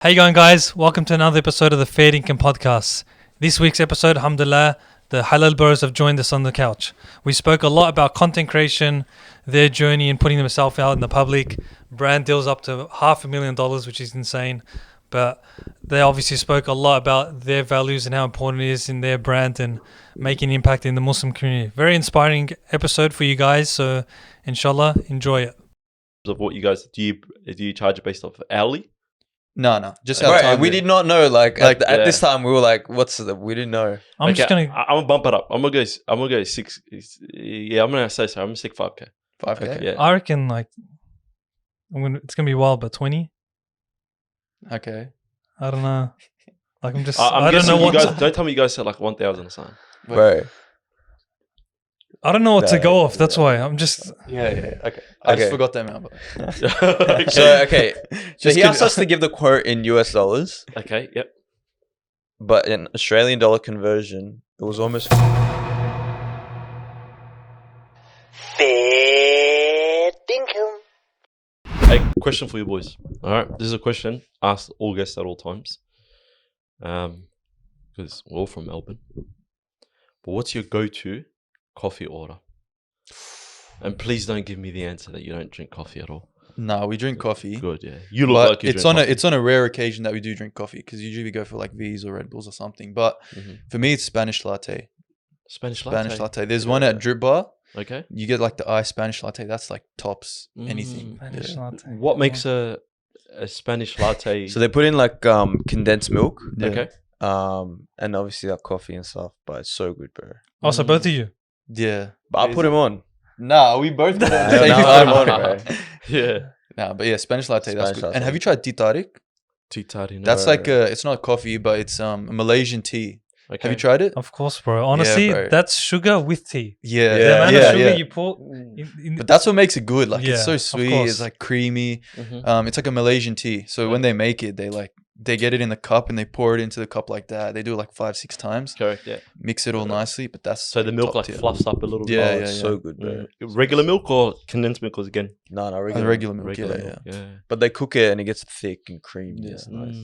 How you going, guys? Welcome to another episode of the Fair Income Podcast. This week's episode, alhamdulilah, the HalalBros have joined us on the couch. We spoke a lot about content creation, their journey in putting themselves out in the public, brand deals up to $500,000, which is insane. But they obviously spoke a lot about their values and how important it is in their brand and making impact in the Muslim community. Very inspiring episode for you guys. So, inshallah, enjoy it. Of what you guys do you charge it based off hourly? No, just our time. We did not know. At this time, we were like, we didn't know. I'm gonna bump it up. I'm gonna go six. Yeah, I'm gonna say so. I'm gonna stick 5K. 5K. Okay, yeah. I reckon it's gonna be wild, but 20. Okay. I don't know. Like I'm just. I'm I don't know what. Don't tell me you guys said like 1,000 or something. Bro. I don't know what to go off. That's why I'm just. Yeah. Okay. I just forgot that amount. Okay. So he asked us to give the quote in US dollars. Okay. Yep. But in Australian dollar conversion, it was almost. Fair income. Hey, question for you boys. All right, this is a question asked all guests at all times. Because we're all from Melbourne. But what's your go-to coffee order? And please don't give me the answer that you don't drink coffee at all. No, we drink coffee. Good, yeah. You look like you drink coffee. It's on a rare occasion that we do drink coffee because usually we go for like V's or Red Bulls or something. But for me, it's Spanish latte. Spanish latte. There's one at Drip Bar. Okay. You get like the iced Spanish latte. That's like tops anything. Spanish latte. What makes a Spanish latte? So they put in like condensed milk, Okay. and obviously like coffee and stuff. But it's so good, bro. Oh, so both of you. Yeah. But I put him on. Nah, we both put I put him on, bro. Yeah. Nah, but yeah, Spanish latte. That's Spanish good. latte. And have you tried tea tarik? Tea toddy. No. That's like it's not coffee, but it's a Malaysian tea. Okay. Have you tried it? Of course, bro. Honestly, bro. that's sugar with tea. Yeah, The amount of sugar you put. But that's what makes it good. Like it's so of sweet. course. It's like creamy. Mhm. It's like a Malaysian tea. So when they make it, they get it in the cup and they pour it into the cup like that. They do it like 5-6 times. Correct, yeah. Mix it all nicely. But that's So the milk top like tier. fluffs up a little bit. Yeah, It's so good, bro. Regular milk or condensed milk was again? No, Regular milk. Regular Yeah, milk. Yeah. But they cook it and it gets thick and creamy. Yeah. It's nice.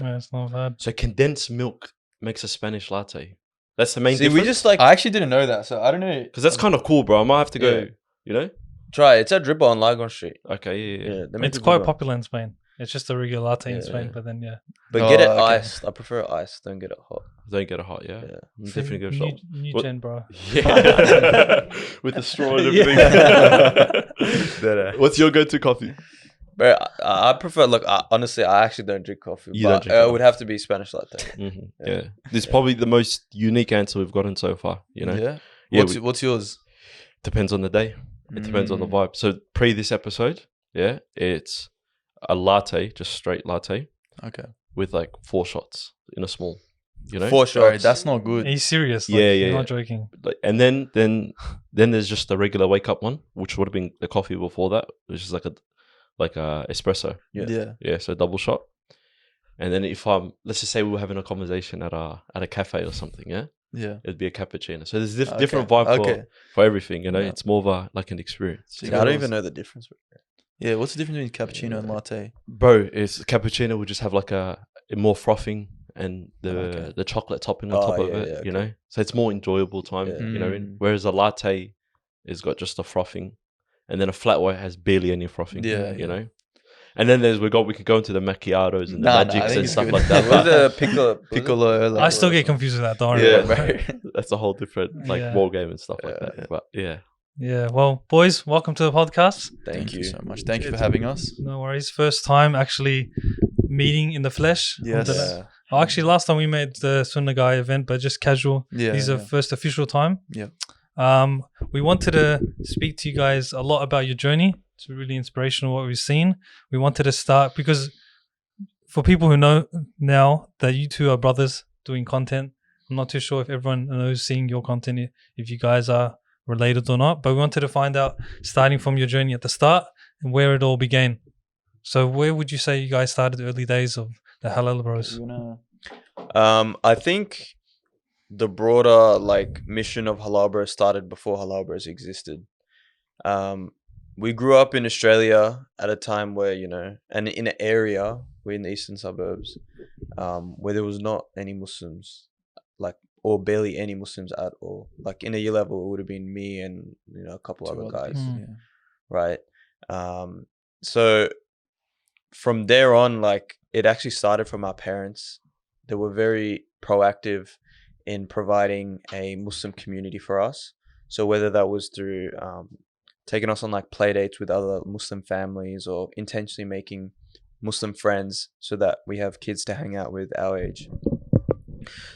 Yeah, it's not bad. So condensed milk makes a Spanish latte. That's the main See, difference? we just like I actually didn't know that. So I don't know. Because that's kind of cool, bro. I might have to go, Yeah. you know? try it. It's at Drip Bar on Lygon Street. Okay, yeah. they make It's it quite good, bro. popular in Spain. It's just a regular latte in Yeah, Spain, yeah. but then But get it Oh, okay. iced. I prefer it iced. Don't get it hot. Don't get it hot, yeah? Yeah. I'm definitely go shop. new What- gen, bro. Yeah. With the straw and everything. What's your go-to coffee? But I prefer, honestly, I actually don't drink coffee. You don't But drink it coffee. would have to be Spanish latte. Yeah. This is probably the most unique answer we've gotten so far, you know? Yeah. Yeah, What's yours? Depends on the day. It depends on the vibe. So pre this episode, yeah, it's a latte, just straight latte, Okay. with like 4 shots in a small, you know? 4 Sorry, shots. that's not good. Are you serious? Yeah, You're yeah. not joking. Like, and then there's just the regular wake up one, which would have been the coffee before that, which is like a espresso. Yeah, so double shot. And then if let's just say we were having a conversation at a cafe or something, yeah, Yeah. it'd be a cappuccino. So there's different vibe for everything, you know. Yeah. It's more of like an experience. So Yeah, I don't even know the difference. Yeah, what's the difference between cappuccino and latte? Bro, it's cappuccino will just have like a more frothing and the chocolate topping on top of it, you know. So it's more enjoyable time, Yeah. you know. Whereas a latte has got just a frothing, and then a flat white has barely any frothing, you know. And then we could go into the macchiatos and the magics and stuff like that. What But the Piccolo. I still get confused with that, don't yeah, worry. that's a whole different Yeah. ball game and stuff like that. But yeah, Yeah, well, boys, welcome to the podcast. Thank you so much. Thank you for having us. No worries. First time actually meeting in the flesh. Yes. Alhamdulillah. Oh, actually, last time we made the Sunnah Guy event, but just casual. Yeah. This is the first official time. Yeah. We wanted to speak to you guys a lot about your journey. It's really inspirational what we've seen. We wanted to start because for people who know now that you two are brothers doing content, I'm not too sure if everyone knows seeing your content, if you guys are related or not, but we wanted to find out starting from your journey at the start and where it all began. So where would you say you guys started the early days of the HalalBros? I think the broader mission of HalalBros started before HalalBros existed. We grew up in Australia at a time where, and in an area We're in the eastern suburbs, where there was not any Muslims, like, or barely any Muslims at all. Like in a year level, it would have been me and a couple other guys, right? So from there on, like, it actually started from our parents. They were very proactive in providing a Muslim community for us. So whether that was through taking us on like play dates with other Muslim families, or intentionally making Muslim friends so that we have kids to hang out with our age.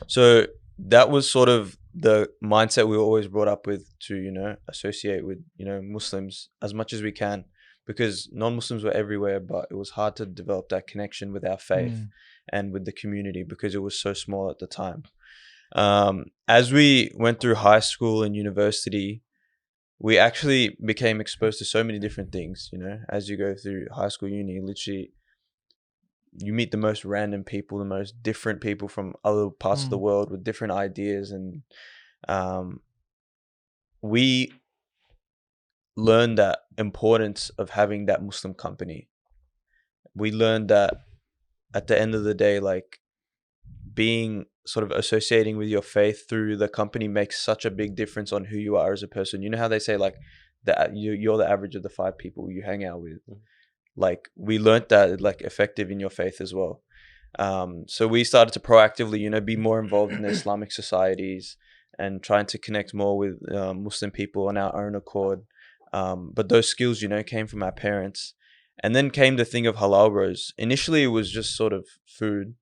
So that was sort of the mindset we were always brought up with, to, associate with, Muslims as much as we can, because non-Muslims were everywhere, but it was hard to develop that connection with our faith and with the community because it was so small at the time. As we went through high school and university, we actually became exposed to so many different things. As you go through high school, uni, literally you meet the most random people, the most different people from other parts of the world with different ideas. And we learned that importance of having that Muslim company. We learned that at the end of the day, like, being sort of associating with your faith through the company makes such a big difference on who you are as a person. You know how they say, like, that you're the average of the 5 people you hang out with. Like, we learned that, like, effective in your faith as well. So we started to proactively, be more involved in the Islamic societies and trying to connect more with Muslim people on our own accord. But those skills, came from our parents. And then came the thing of HalalBros. Initially, it was just sort of food,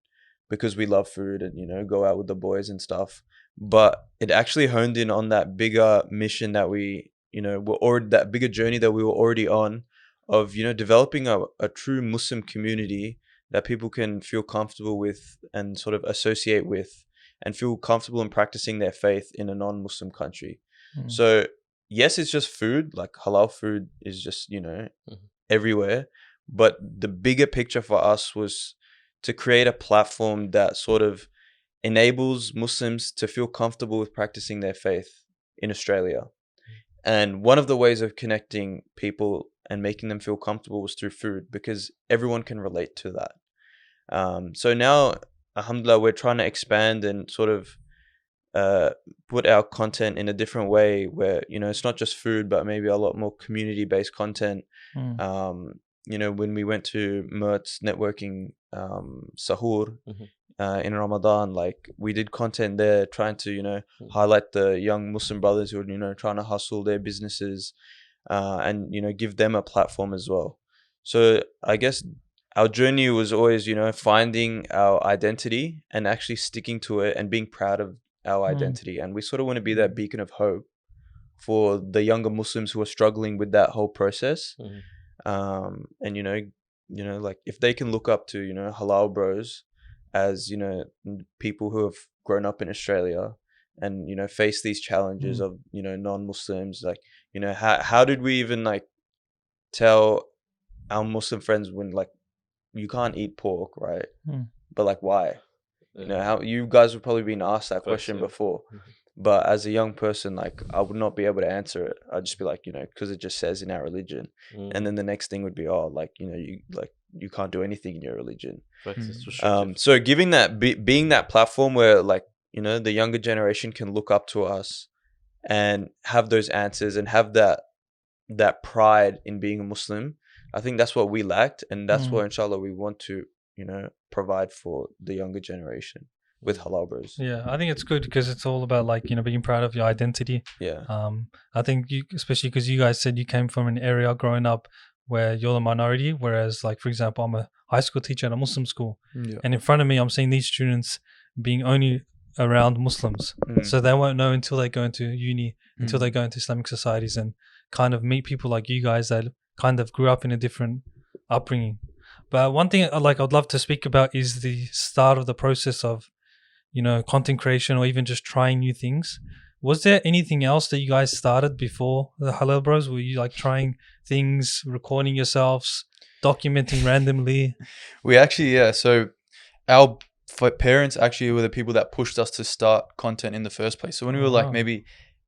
because we love food and, go out with the boys and stuff. But it actually honed in on that bigger mission that we, that bigger journey that we were already on, of, developing a true Muslim community that people can feel comfortable with and sort of associate with and feel comfortable in practicing their faith in a non-Muslim country. So yes, it's just food, like halal food is just, everywhere. But the bigger picture for us was to create a platform that sort of enables Muslims to feel comfortable with practicing their faith in Australia. And one of the ways of connecting people and making them feel comfortable was through food, because everyone can relate to that. So now, alhamdulillah, we're trying to expand and sort of put our content in a different way where, it's not just food, but maybe a lot more community-based content. When we went to Mert's networking sahur in Ramadan, like, we did content there trying to, highlight the young Muslim brothers who are, trying to hustle their businesses and, give them a platform as well. So I guess our journey was always, finding our identity and actually sticking to it and being proud of our identity. And we sort of want to be that beacon of hope for the younger Muslims who are struggling with that whole process. And, like, if they can look up to, HalalBros as, people who have grown up in Australia and, face these challenges of, non-Muslims, like, how did we even, like, tell our Muslim friends when, like, you can't eat pork, right? But, like, why? How you guys have probably been asked that question before. But as a young person, like, I would not be able to answer it. I'd just be like, because it just says in our religion. And then the next thing would be, you can't do anything in your religion. So giving that, being that platform where, like, the younger generation can look up to us and have those answers and have that pride in being a Muslim, I think that's what we lacked. And that's what, inshallah, we want to, provide for the younger generation with HalalBros. Yeah, I think it's good because it's all about, like, being proud of your identity. Yeah. I think especially because you guys said you came from an area growing up where you're the minority, whereas, like, for example, I'm a high school teacher at a Muslim school, and in front of me, I'm seeing these students being only around Muslims, so they won't know until they go into uni, until they go into Islamic societies and kind of meet people like you guys that kind of grew up in a different upbringing. But one thing I'd love to speak about is the start of the process of, content creation or even just trying new things. Was there anything else that you guys started before the HalalBros? Were you, like, trying things, recording yourselves, documenting randomly? We actually, so our parents actually were the people that pushed us to start content in the first place. So when we were like maybe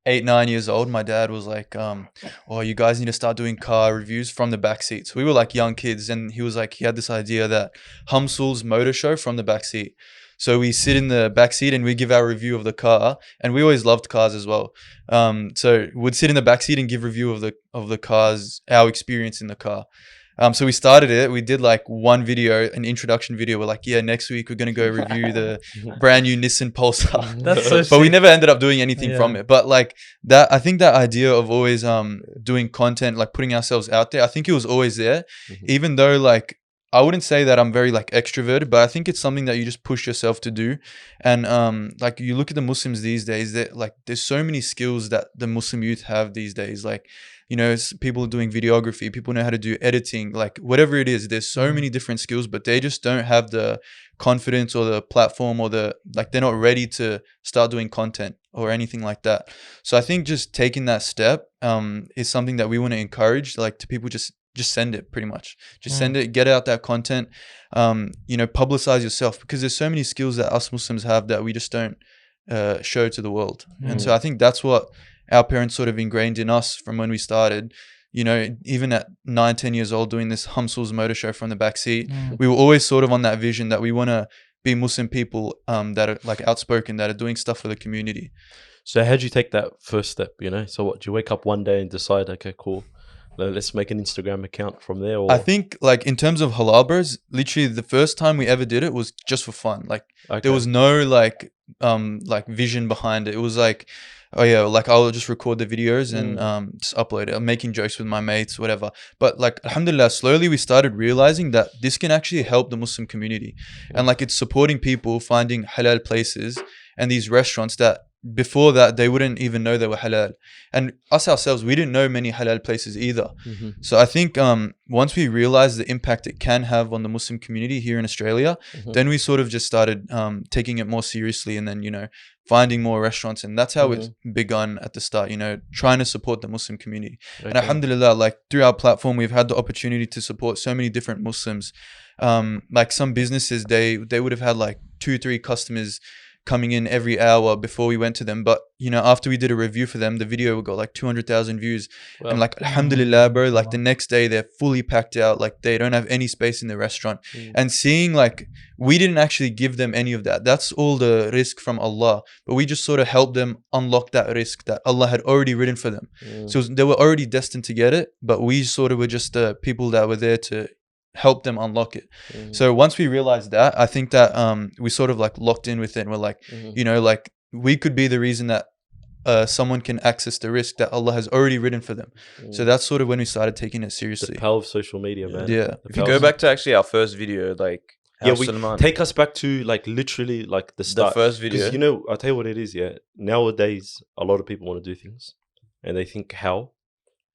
8, 9 years old, my dad was like, oh, you guys need to start doing car reviews from the backseat. So we were like young kids, and he was like, he had this idea that Humsul's motor show from the backseat. So we sit in the backseat and we give our review of the car, and we always loved cars as well. So we'd sit in the backseat and give review of the cars, our experience in the car. So we started it. We did like one video, an introduction video. We're like, yeah, next week we're going to go review the brand new Nissan Pulsar. That's so But we sick. never ended up doing anything from it. But like that, I think that idea of always doing content, like putting ourselves out there, I think it was always there. Even though like, I wouldn't say that I'm very like extroverted, but I think it's something that you just push yourself to do. And like you look at the Muslims these days, that like there's so many skills that the Muslim youth have these days. Like, you know, people doing videography, people know how to do editing, like whatever it is. There's so many different skills, but they just don't have the confidence or the platform or like they're not ready to start doing content or anything like that. So I think just taking that step is something that we want to encourage, like to people. Just send it, pretty much. Just send it, get out that content, you know, publicize yourself, because there's so many skills that us Muslims have that we just don't show to the world. And so I think that's what our parents sort of ingrained in us from when we started. You know, even at 9, 10 years old, doing this Humsul's motor show from the backseat, we were always sort of on that vision that we want to be Muslim people that are like outspoken, that are doing stuff for the community. So how'd you take that first step, you know? So what, do you wake up one day and decide, okay, cool, let's make an Instagram account from there? Or? I think like in terms of HalalBros, literally the first time we ever did it was just for fun. Like there was no like vision behind it. It was like, oh yeah, like I'll just record the videos and just upload it. I'm making jokes with my mates, whatever. But like alhamdulillah, slowly we started realizing that this can actually help the Muslim community. And like it's supporting people finding halal places and these restaurants that before that they wouldn't even know they were halal. And us ourselves, we didn't know many halal places either. So I think once we realized the impact it can have on the Muslim community here in Australia, then we sort of just started taking it more seriously, and then, you know, finding more restaurants. And that's how it's begun at the start, you know, trying to support the Muslim community. And alhamdulillah, like through our platform, we've had the opportunity to support so many different Muslims. Like some businesses, they would have had like 2-3 customers coming in every hour before we went to them, but you know, after we did a review for them, the video got like 200,000 views. And like alhamdulillah, bro, like the next day they're fully packed out, like they don't have any space in the restaurant. And seeing like we didn't actually give them any of that, that's all the risk from Allah, but we just sort of helped them unlock that risk that Allah had already written for them. So they were already destined to get it, but we sort of were just the people that were there to help them unlock it. So once we realized that, I think that we sort of like locked in with it, and we're like, you know, like we could be the reason that someone can access the risk that Allah has already written for them. So that's sort of when we started taking it seriously. The power of social media, man. Yeah. If you go back to actually our first video, like Suleiman, take us back to like literally like the start. The first video. You know, I'll tell you what it is, nowadays a lot of people want to do things and they think how,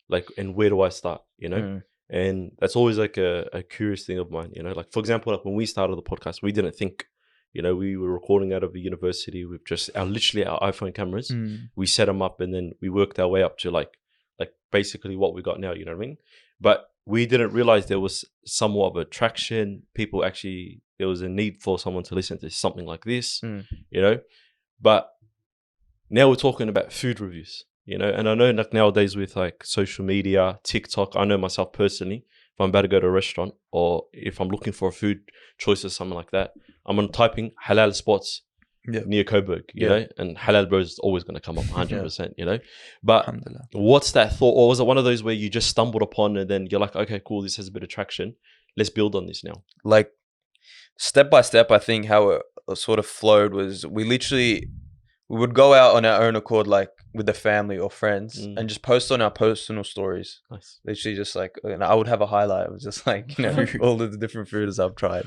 like, and where do I start, you know? And that's always like a curious thing of mine, you know, like for example, like when we started the podcast, we didn't think, you know, we were recording out of a university with just literally our iPhone cameras. We set them up and then we worked our way up to like basically what we got now, you know what I mean? But we didn't realize there was somewhat of attraction. People actually, there was a need for someone to listen to something like this, you know? But now we're talking about food reviews. You know, and I know like nowadays with like social media, TikTok, I know myself personally, if I'm about to go to a restaurant or if I'm looking for a food choice or something like that, I'm going to type in halal spots near Coburg, you know, and HalalBros is always going to come up 100%, you know. But what's that thought? Or was it one of those where you just stumbled upon and then you're like, okay, cool, this has a bit of traction. Let's build on this now. Like step by step, I think how it sort of flowed was we would go out on our own accord, like with the family or friends, and just post on our personal stories. Nice. Literally just like, and I would have a highlight. It was just like, you know, all of the different foods I've tried.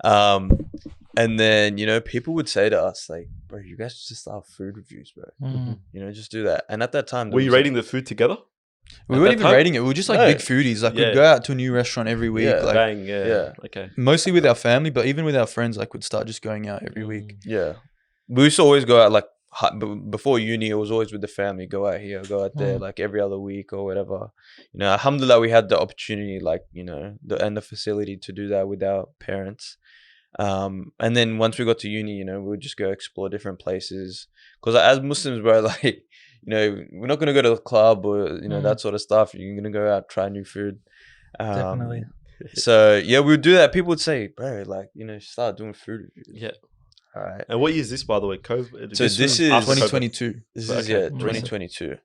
And then, you know, people would say to us like, bro, you guys just start food reviews, bro. You know, just do that. And at that time, were you rating the food together? We weren't even rating it. We were just like big foodies. Like we'd go out to a new restaurant every week. Yeah. Like, Bang, okay. Mostly with our family, but even with our friends, like we'd start just going out every week. Yeah. We used to always go out like before uni, it was always with the family, go out here, go out there, like every other week or whatever. You know, alhamdulillah, we had the opportunity, like, you know, and the facility to do that with our parents. And then once we got to uni, you know, we would just go explore different places. Because as Muslims, bro, like, we're not gonna go to the club or that sort of stuff. You're gonna go out, try new food. Definitely. So yeah, we would do that. People would say, bro, like start doing food reviews. Yeah. All right. And what year is this, by the way? COVID. So this is 2022. This Okay. is 2022.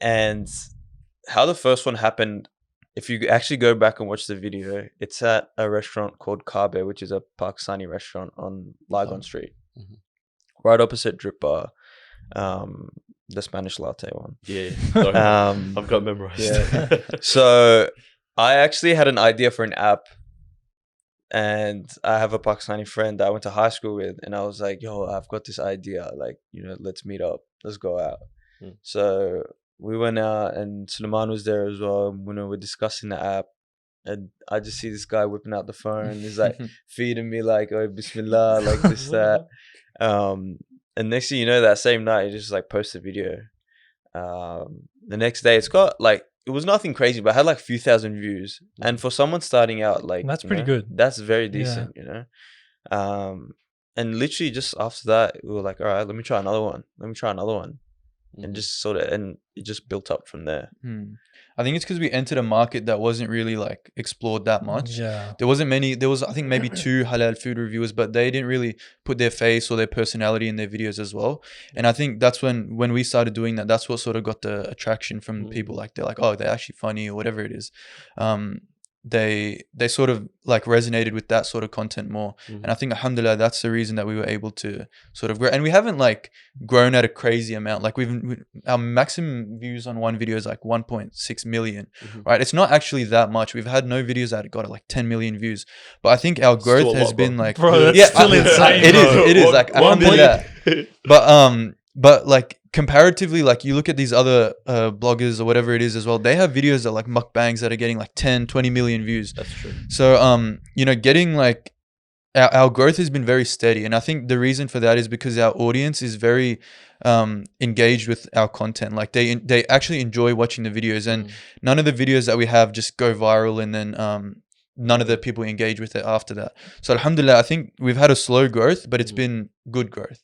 And how the first one happened, if you actually go back and watch the video, it's at a restaurant called Kebab, which is a Pakistani restaurant on Lygon Street, right opposite Drip Bar, the Spanish latte one. Yeah. I've got memorized. Yeah. So I actually had an idea for an app, and I have a Pakistani friend that I went to high school with, and I was like, yo, I've got this idea, like, let's meet up, let's go out. So we went out, and Suleiman was there as well. We're discussing the app, and I just see this guy whipping out the phone. He's like feeding me like, oh, Bismillah, like this, that. And next thing you know, that same night, he just like posts a video. The next day, it's got like, it was nothing crazy, but it had like a few thousand views. And for someone starting out, like, that's pretty good. That's very decent, And literally just after that, we were like, all right, let me try another one. And just and it just built up from there. I think it's because we entered a market that wasn't really like explored that much. Yeah. There wasn't many. There was, I think, maybe 2 halal food reviewers, but they didn't really put their face or their personality in their videos as well. And I think that's when we started doing that. That's what sort of got the attraction from people. Like they're like, oh, they're actually funny or whatever it is. They sort of like resonated with that sort of content more. And I think alhamdulillah, that's the reason that we were able to sort of grow. And we haven't like grown at a crazy amount. Like our maximum views on one video is like 1.6 million, right? It's not actually that much. We've had no videos that got like 10 million views, but I think our growth has been like, bro, that's still insane. It is like alhamdulillah. But like comparatively, like you look at these other bloggers or whatever it is as well, they have videos that like mukbangs that are getting like 10, 20 million views. That's true. So, getting like our growth has been very steady. And I think the reason for that is because our audience is very engaged with our content. Like they actually enjoy watching the videos, and none of the videos that we have just go viral and then none of the people engage with it after that. So alhamdulillah, I think we've had a slow growth, but it's been good growth.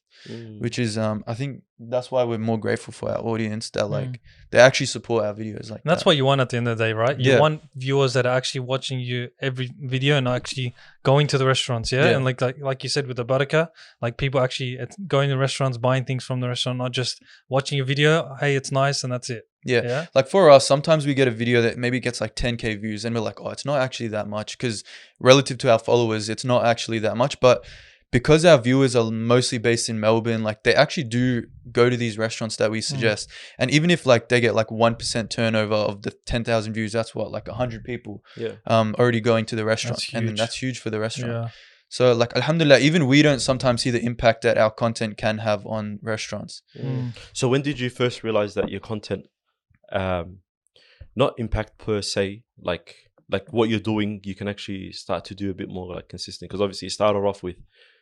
Which is I think that's why we're more grateful for our audience that like they actually support our videos like that's that. what you want at the end of the day, right? You want viewers that are actually watching you every video and actually going to the restaurants, and like you said with the barakah, like people actually going to restaurants, buying things from the restaurant, not just watching a video, hey, it's nice and that's it. Yeah. Like for us, sometimes we get a video that maybe gets like 10k views and we're like, oh, it's not actually that much, because relative to our followers, it's not actually that much. But because our viewers are mostly based in Melbourne, like they actually do go to these restaurants that we suggest. And even if like they get like 1% turnover of the 10,000 views, that's what, like 100 people already going to the restaurant. And then that's huge for the restaurant. Yeah. So like alhamdulillah, even we don't sometimes see the impact that our content can have on restaurants. So when did you first realize that your content, not impact per se, like what you're doing, you can actually start to do a bit more like consistent? Because obviously you started off with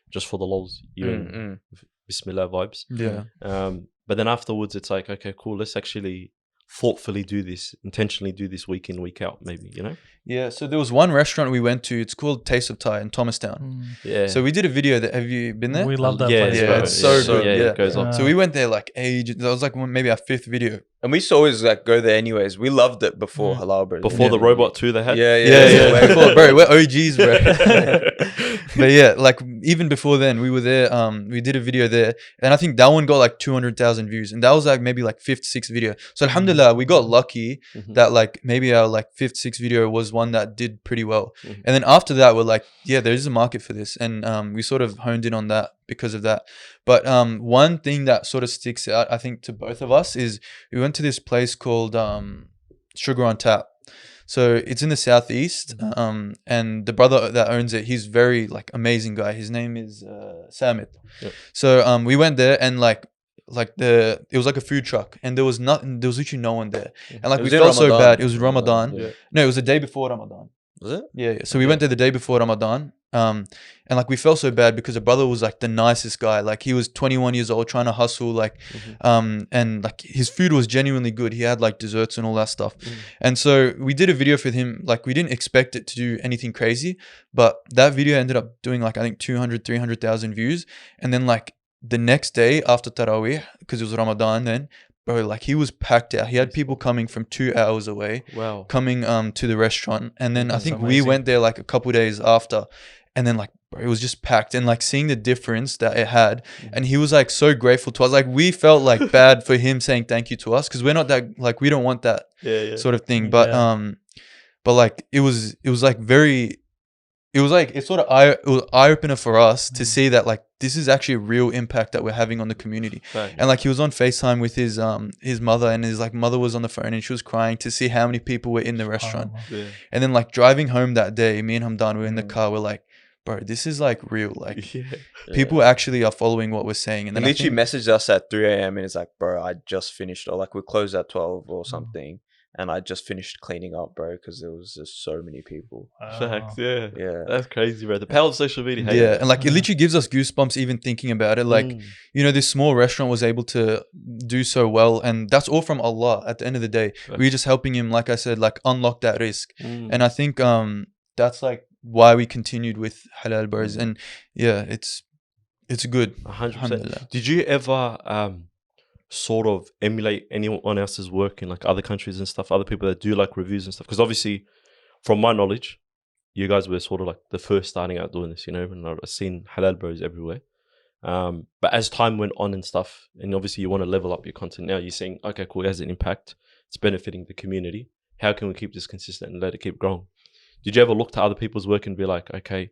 just for the lols, you Bismillah vibes. Yeah. But then afterwards, it's like, okay, cool. Let's actually thoughtfully do this, intentionally do this week in, week out, maybe, Yeah. So there was one restaurant we went to. It's called Taste of Thai in Thomastown. Yeah. So we did a video that. Have you been there? We love that place. place. Yeah, it's so good. Yeah, it goes on. So we went there like ages. That was like maybe our 5th video. And we used to always like go there anyways. We loved it before HalalBros. Before the robot too they had? Yeah. Before, bro, we're OGs, bro. But yeah, like even before then, we were there. We did a video there, and I think that one got like 200,000 views, and that was like maybe like 5th, 6th video. So alhamdulillah, we got lucky that like maybe our like 5th, 6th video was one that did pretty well. And then after that, we're like, yeah, there is a market for this, and we sort of honed in on that because of that. But one thing that sort of sticks out, I think, to both of us is we went to this place called Sugar on Tap. So it's in the southeast, and the brother that owns it, he's very like amazing guy. His name is Samit. Yep. So we went there, and it was like a food truck, and there was literally no one there, and like we felt so bad. It was Ramadan. No, it was the day before Ramadan. Was it? Yeah. So we went there the day before Ramadan. And like we felt so bad because the brother was like the nicest guy. Like he was 21 years old trying to hustle, like and like his food was genuinely good. He had like desserts and all that stuff. And so we did a video for him. Like we didn't expect it to do anything crazy, but that video ended up doing like I think 200,000-300,000 views. And then like the next day after Taraweeh, because it was Ramadan then, bro, like he was packed out. He had people coming from 2 hours away, coming to the restaurant. And then I think we went there like a couple days after, and then like, bro, it was just packed. And like seeing the difference that it had, and he was like so grateful to us. Like we felt like bad for him saying thank you to us, because we're not that, like we don't want that sort of thing. But like it was like very, it was like, it's sort of eye opener for us to see that like this is actually a real impact that we're having on the community. And like he was on FaceTime with his mother, and his like mother was on the phone, and she was crying to see how many people were in the restaurant. And then like driving home that day, me and Humdaan were in the car. We're like, bro, this is like real. Like people actually are following what we're saying. And then he literally messaged us at 3 a.m. and it's like, bro, I just finished, or like we closed at 12 or something. And I just finished cleaning up, bro, because there was just so many people. Facts, yeah. That's crazy, bro. The power of social media. Yeah, and like it literally gives us goosebumps even thinking about it. Like, you know, this small restaurant was able to do so well, and that's all from Allah. At the end of the day, we're just helping him, like I said, like unlock that risk. And I think that's like why we continued with HalalBros. And yeah, it's good. 100%. Did you ever sort of emulate anyone else's work in like other countries and stuff, other people that do like reviews and stuff? Because obviously from my knowledge, you guys were sort of like the first starting out doing this, you know, and I've seen HalalBros everywhere. But as time went on and stuff, and obviously you want to level up your content now, you're saying, okay, cool, it has an impact, it's benefiting the community, how can we keep this consistent and let it keep growing? Did you ever look to other people's work and be like, okay,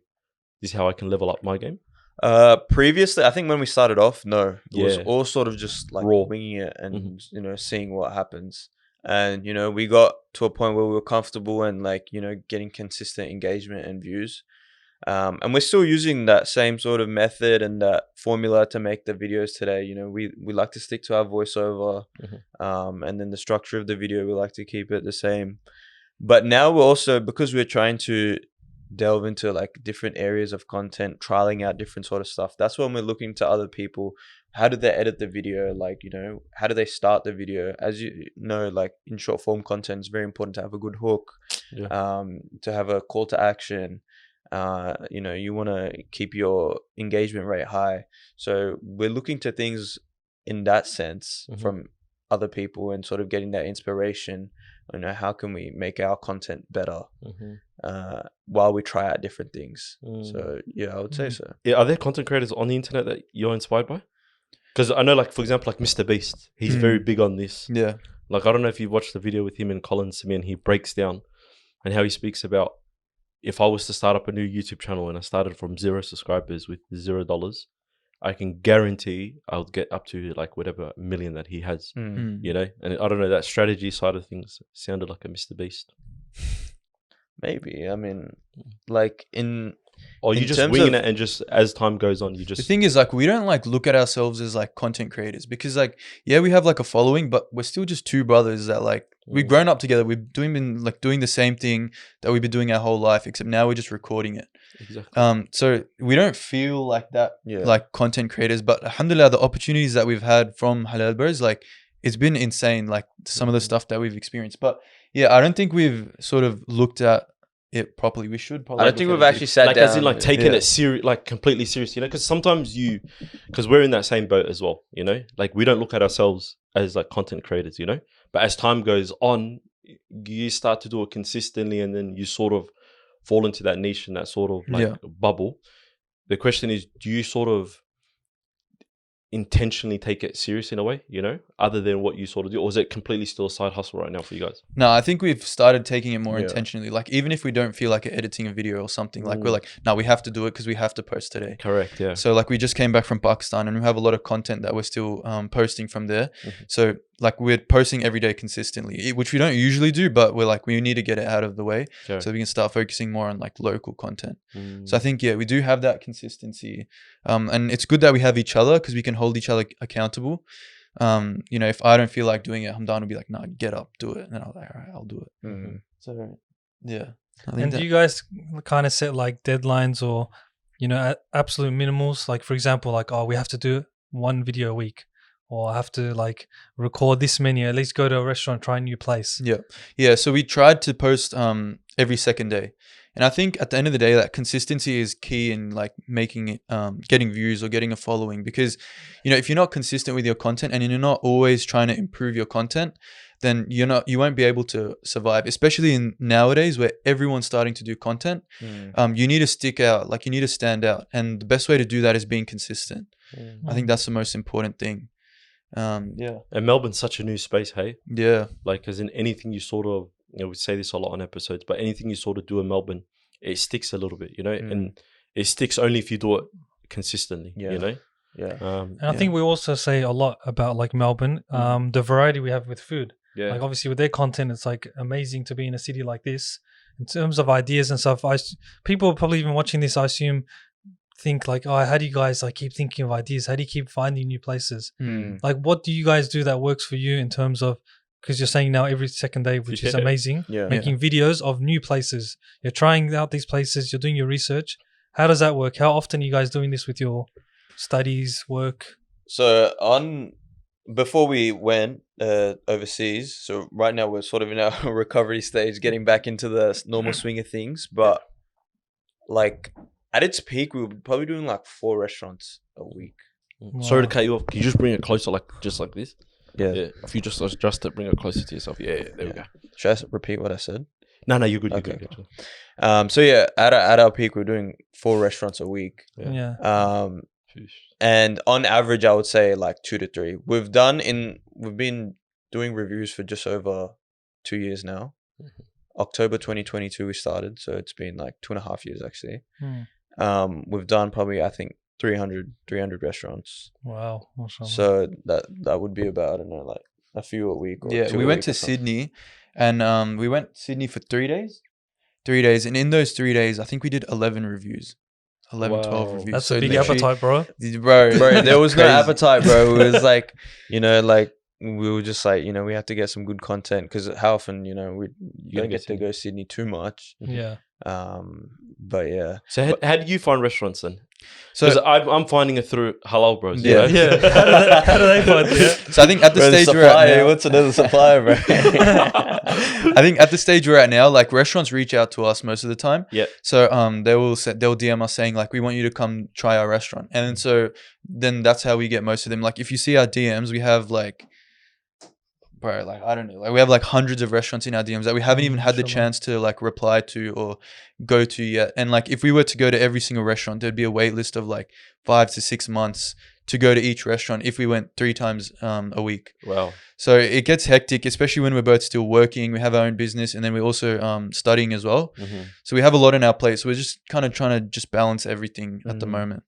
this is how I can level up my game? Previously, I think when we started off, no, it was all sort of just like raw, winging it and you know, seeing what happens. And you know, we got to a point where we were comfortable and like, you know, getting consistent engagement and views. And we're still using that same sort of method and that formula to make the videos today. You know, we like to stick to our voiceover, and then the structure of the video, we like to keep it the same. But now we're also, because we're trying to delve into like different areas of content, trialing out different sort of stuff, that's when we're looking to other people. How do they edit the video? Like, you know, how do they start the video? As you know, like in short form content, it's very important to have a good hook, to have a call to action. You know, you want to keep your engagement rate high. So we're looking to things in that sense from other people and sort of getting that inspiration. You know, how can we make our content better while we try out different things? So yeah, I would say so. Yeah, are there content creators on the internet that you're inspired by? Because I know, like for example, like Mr. Beast, he's very big on this. Yeah, like I don't know if you watched the video with him and Colin Simeon. He breaks down and how he speaks about, if I was to start up a new YouTube channel and I started from 0 subscribers with $0, I can guarantee I'll get up to like whatever million that he has, you know? And I don't know, that strategy side of things sounded like a Mr. Beast. Maybe. I mean, like or you just winging it, and just as time goes on, you just... The thing is, like, we don't like look at ourselves as like content creators, because like, yeah, we have like a following, but we're still just two brothers that like, we've grown up together. We've been doing the same thing that we've been doing our whole life, except now we're just recording it. Exactly. So we don't feel like that, like content creators, but alhamdulillah, the opportunities that we've had from HalalBros, like it's been insane, like some of the stuff that we've experienced. But yeah, I don't think we've sort of looked at it properly. We should probably. I don't think we've actually sat like down. As in like taking it serious, like completely serious, you know, because sometimes because we're in that same boat as well, you know, like we don't look at ourselves as like content creators, you know, but as time goes on, you start to do it consistently, and then you sort of fall into that niche and that sort of like bubble. The question is, do you sort of intentionally take it serious in a way, you know, other than what you sort of do, or is it completely still a side hustle right now for you guys? No, I think we've started taking it more intentionally. Like even if we don't feel like editing a video or something, like we're like, no, we have to do it because we have to post today. Correct. Yeah. So like we just came back from Pakistan and we have a lot of content that we're still posting from there. So like we're posting every day consistently, which we don't usually do, but we're like, we need to get it out of the way so we can start focusing more on like local content. So I think, yeah, we do have that consistency. And it's good that we have each other because we can hold each other accountable. You know, if I don't feel like doing it, Humdaan will be like, no, get up, do it. And then I'll be like, all right, I'll do it. So yeah. And do you guys kind of set like deadlines or, you know, absolute minimals? Like for example, like, oh, we have to do one video a week, or I have to like record this many, at least go to a restaurant, try a new place. Yeah. So we tried to post every second day. And I think at the end of the day, that consistency is key in like making it, getting views or getting a following. Because, you know, if you're not consistent with your content and you're not always trying to improve your content, then you won't be able to survive, especially in nowadays where everyone's starting to do content. You need to stick out, like you need to stand out. And the best way to do that is being consistent. I think that's the most important thing. And Melbourne's such a new space, hey? Yeah. Like, as in anything you sort of, you know, we say this a lot on episodes, but anything you sort of do in Melbourne, it sticks a little bit, you know? And it sticks only if you do it consistently, you know? Yeah. And I think we also say a lot about like Melbourne, the variety we have with food. Yeah. Like obviously with their content, it's like amazing to be in a city like this. In terms of ideas and stuff, people probably even watching this, I assume, think like, oh, how do you guys like keep thinking of ideas? How do you keep finding new places? Like, what do you guys do that works for you in terms of, because you're saying now every second day, which is amazing, making videos of new places. You're trying out these places, you're doing your research. How does that work? How often are you guys doing this with your studies, work? So before we went overseas, so right now we're sort of in our recovery stage, getting back into the normal swing of things. But like at its peak, we were probably doing like 4 restaurants a week. Wow. Sorry to cut you off. Can you just bring it closer, like just like this? Yeah. If you just adjust it, bring it closer to yourself. Yeah, there we go. Should I repeat what I said? No, you're good. You're Okay. good. So yeah, at our peak, we're doing 4 restaurants a week. Yeah. And on average, I would say like 2 to 3. We've been doing reviews for just over 2 years now. October 2022 we started, so it's been like 2.5 years actually. We've done probably, I think, 300 restaurants. Wow. Mashallah. So that would be about, I don't know, like a few a week. Or we went to Sydney, and we went to Sydney for 3 days. 3 days, and in those 3 days, I think we did 11 reviews. 11, 12 reviews. That's a big appetite, bro. Bro, there was no appetite, bro. It was like, you know, like we were just like, you know, we have to get some good content, because how often, you know, you don't get to go Sydney too much. Yeah. But yeah. So how do you find restaurants then? So I'm finding it through HalalBros. Yeah. You know? How do they find it? So I think at the stage we're at now, what's another supplier, bro? I think at the stage we're at now, like restaurants reach out to us most of the time. Yeah. So they'll DM us saying like, we want you to come try our restaurant, and so then that's how we get most of them. Like if you see our DMs, we have like, bro, like I don't know, like we have like hundreds of restaurants in our DMs that we haven't even had the chance to like reply to or go to yet. And like if we were to go to every single restaurant, there'd be a wait list of like 5 to 6 months to go to each restaurant if we went 3 times a week. Wow. So it gets hectic, especially when we're both still working. We have our own business, and then we're also studying as well. So we have a lot on our plate. So we're just kind of trying to just balance everything at the moment.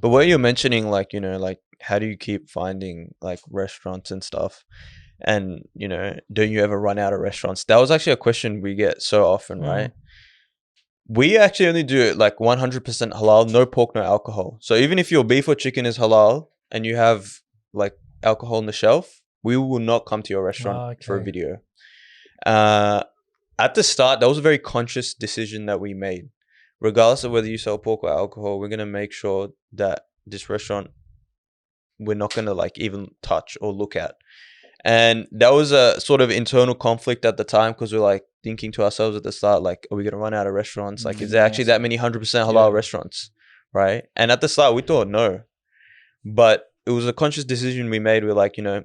But what you're mentioning, like, you know, like how do you keep finding like restaurants and stuff? And, you know, don't you ever run out of restaurants? That was actually a question we get so often, right? We actually only do like 100% halal, no pork, no alcohol. So even if your beef or chicken is halal and you have like alcohol on the shelf, we will not come to your restaurant for a video. At the start, that was a very conscious decision that we made. Regardless of whether you sell pork or alcohol, we're going to make sure that this restaurant, we're not going to like even touch or look at. And that was a sort of internal conflict at the time, because we're like thinking to ourselves at the start, like, are we going to run out of restaurants? Like, is there actually that many 100% halal restaurants? Right. And at the start, we thought no. But it was a conscious decision we made. We're like, you know,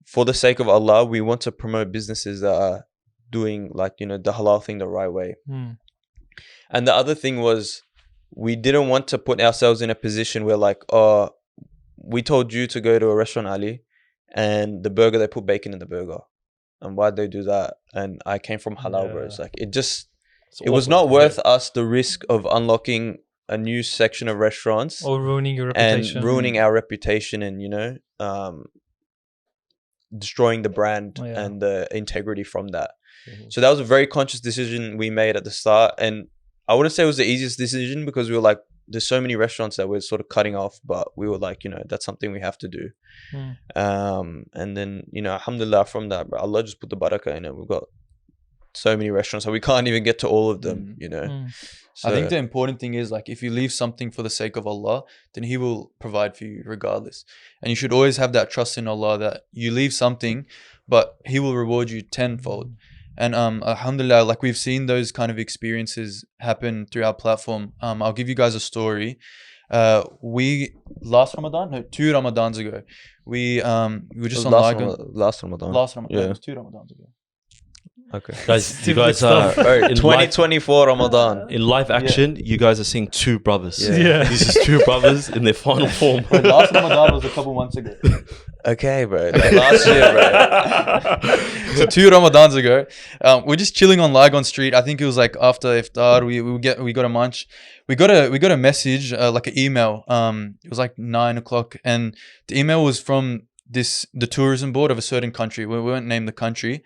for the sake of Allah, we want to promote businesses that are doing like, you know, the halal thing the right way. And the other thing was, we didn't want to put ourselves in a position where like, oh, we told you to go to a restaurant, Ali, and the burger, they put bacon in the burger. And why'd they do that? And I came from HalalBros. Like it was not worth us the risk of unlocking a new section of restaurants or ruining your reputation, and ruining our reputation, and, you know, destroying the brand and the integrity from that. So that was a very conscious decision we made at the start. And I wouldn't say it was the easiest decision, because we were like, there's so many restaurants that we're sort of cutting off, but we were like, you know, that's something we have to do. And then, you know, alhamdulillah, from that, bro, Allah just put the barakah in it. We've got so many restaurants, so we can't even get to all of them, you know. So, I think the important thing is, like, if you leave something for the sake of Allah, then He will provide for you regardless. And you should always have that trust in Allah that you leave something, but He will reward you tenfold. And alhamdulillah, like we've seen those kind of experiences happen through our platform. I'll give you guys a story. We last Ramadan, no, 2 Ramadans ago, we were just on Lygon. Last Ramadan. It was 2 Ramadans ago. Okay. Guys, you guys are in 2024 Ramadan. in live action. You guys are seeing 2 brothers. Yeah. This is 2 brothers in their final form. But last Ramadan was a couple months ago. Okay, bro. Like last year, bro. So 2 Ramadans ago, we're just chilling on Lygon Street. I think it was like after iftar. We got a munch. We got a message, like an email. It was like 9 o'clock, and the email was from the tourism board of a certain country. We won't name the country.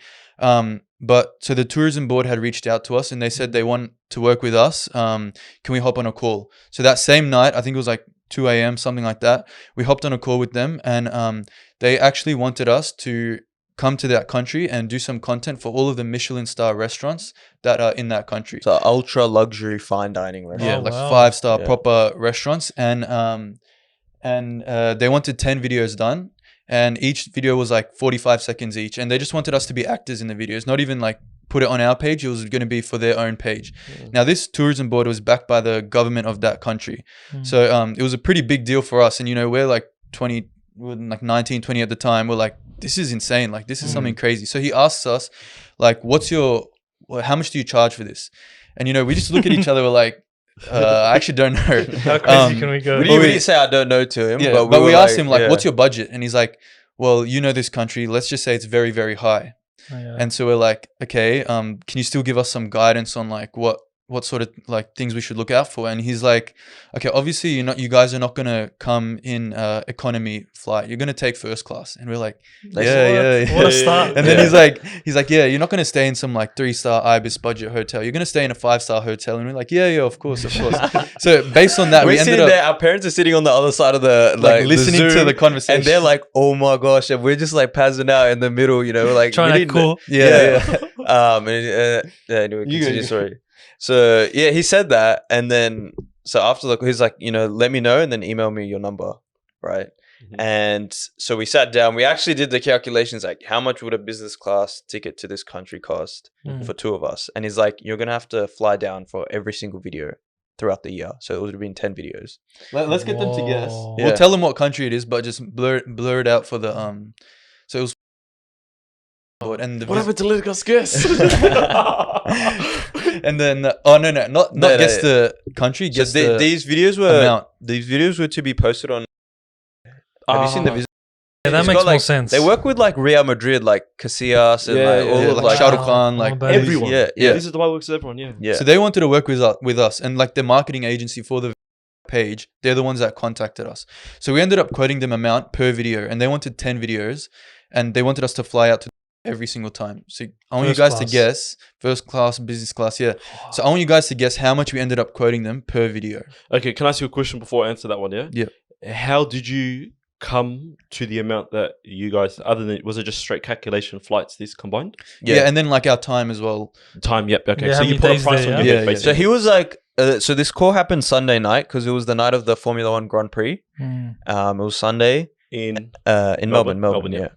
But so the tourism board had reached out to us, and they said they want to work with us. Can we hop on a call? So that same night, I think it was like 2 a.m., something like that. We hopped on a call with them, and they actually wanted us to come to that country and do some content for all of the Michelin star restaurants that are in that country. So ultra luxury fine dining restaurant. Yeah, like 5-star proper restaurants, and they wanted 10 videos done. And each video was like 45 seconds each. And they just wanted us to be actors in the videos, not even like put it on our page. It was going to be for their own page. Now, this tourism board was backed by the government of that country. So it was a pretty big deal for us. And, you know, we're like 19, 20 at the time. We're like, this is insane. Like, this is something crazy. So he asks us, like, how much do you charge for this? And, you know, we just look at each other. We're like, I actually don't know. How crazy can we go? We didn't really say I don't know to him, but we asked him like, what's your budget? And he's like, well, you know this country. Let's just say it's very, very high. And so we're like, okay, can you still give us some guidance on like what sort of like things we should look out for? And he's like, okay, obviously you guys are not gonna come in economy flight. You're gonna take first class. And we're like, what a start. And then he's like, yeah, you're not gonna stay in some like 3-star Ibis budget hotel. You're gonna stay in a 5-star hotel. And we're like, yeah, of course. So based on that, we ended up our parents are sitting on the other side of the like listening to the conversation, and they're like, oh my gosh, and we're just like passing out in the middle, you know, like trying to act cool. Anyway, continue, sorry. So yeah, he said that, and then so after he's like, you know, let me know and then email me your number, right? And so we sat down. We actually did the calculations, like how much would a business class ticket to this country cost for 2 of us? And he's like, you're gonna have to fly down for every single video throughout the year, so it would have been 10 videos. Let's get them to guess. We'll tell them what country it is, but just blur it out for the So it was. And what happened to let us guess? And then not guess the country. Guess these videos were to be posted on. Have you seen the? Yeah, that makes more sense. They work with like Real Madrid, like Casillas, and all of like Shah Rukh Khan, like everyone. Yeah. This is the way it works with everyone. Yeah. So they wanted to work with us, and like the marketing agency for the page, they're the ones that contacted us. So we ended up quoting them amount per video, and they wanted 10 videos, and they wanted us to fly out to every single time. So I want you guys to guess first class, business class. Yeah. So I want you guys to guess how much we ended up quoting them per video. Okay. Can I ask you a question before I answer that one? Yeah. Yeah. How did you come to the amount that you guys, other than, was it just straight calculation flights, these combined? Yeah. And then like our time as well. Time. Yep. Okay. Yeah, so you put a price on your head, basically. So he was like, so this call happened Sunday night because it was the night of the Formula One Grand Prix. It was Sunday in Melbourne. Yeah.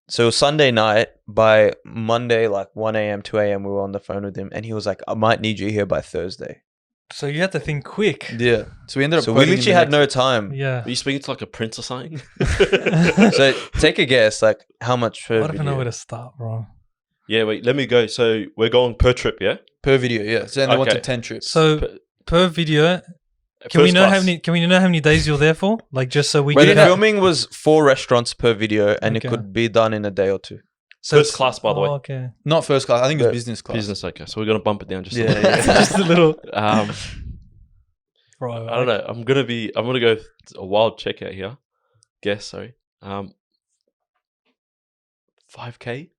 So it was Sunday night. By Monday, like 1 a.m., 2 a.m., we were on the phone with him, and he was like, I might need you here by Thursday. So you had to think quick. Yeah. So we ended up. So we literally had no time. Yeah. Are you speaking to like a prince or something? So take a guess, like how much per I don't even know where to start, bro. Yeah, wait, let me go. So we're going per trip, yeah? Per video, yeah. So then they wanted 10 trips. So per video, can we know how many days you're there for? Like just so we the get filming was 4 restaurants per video, and it could be done in a day or 2. So first class, by the way. Okay. Not first class. I think it was business class. Business, okay. So we're gonna bump it down just a little. little. Just a little. Right. I don't know. I'm gonna go a wild checkout here. Guess, sorry. 5K.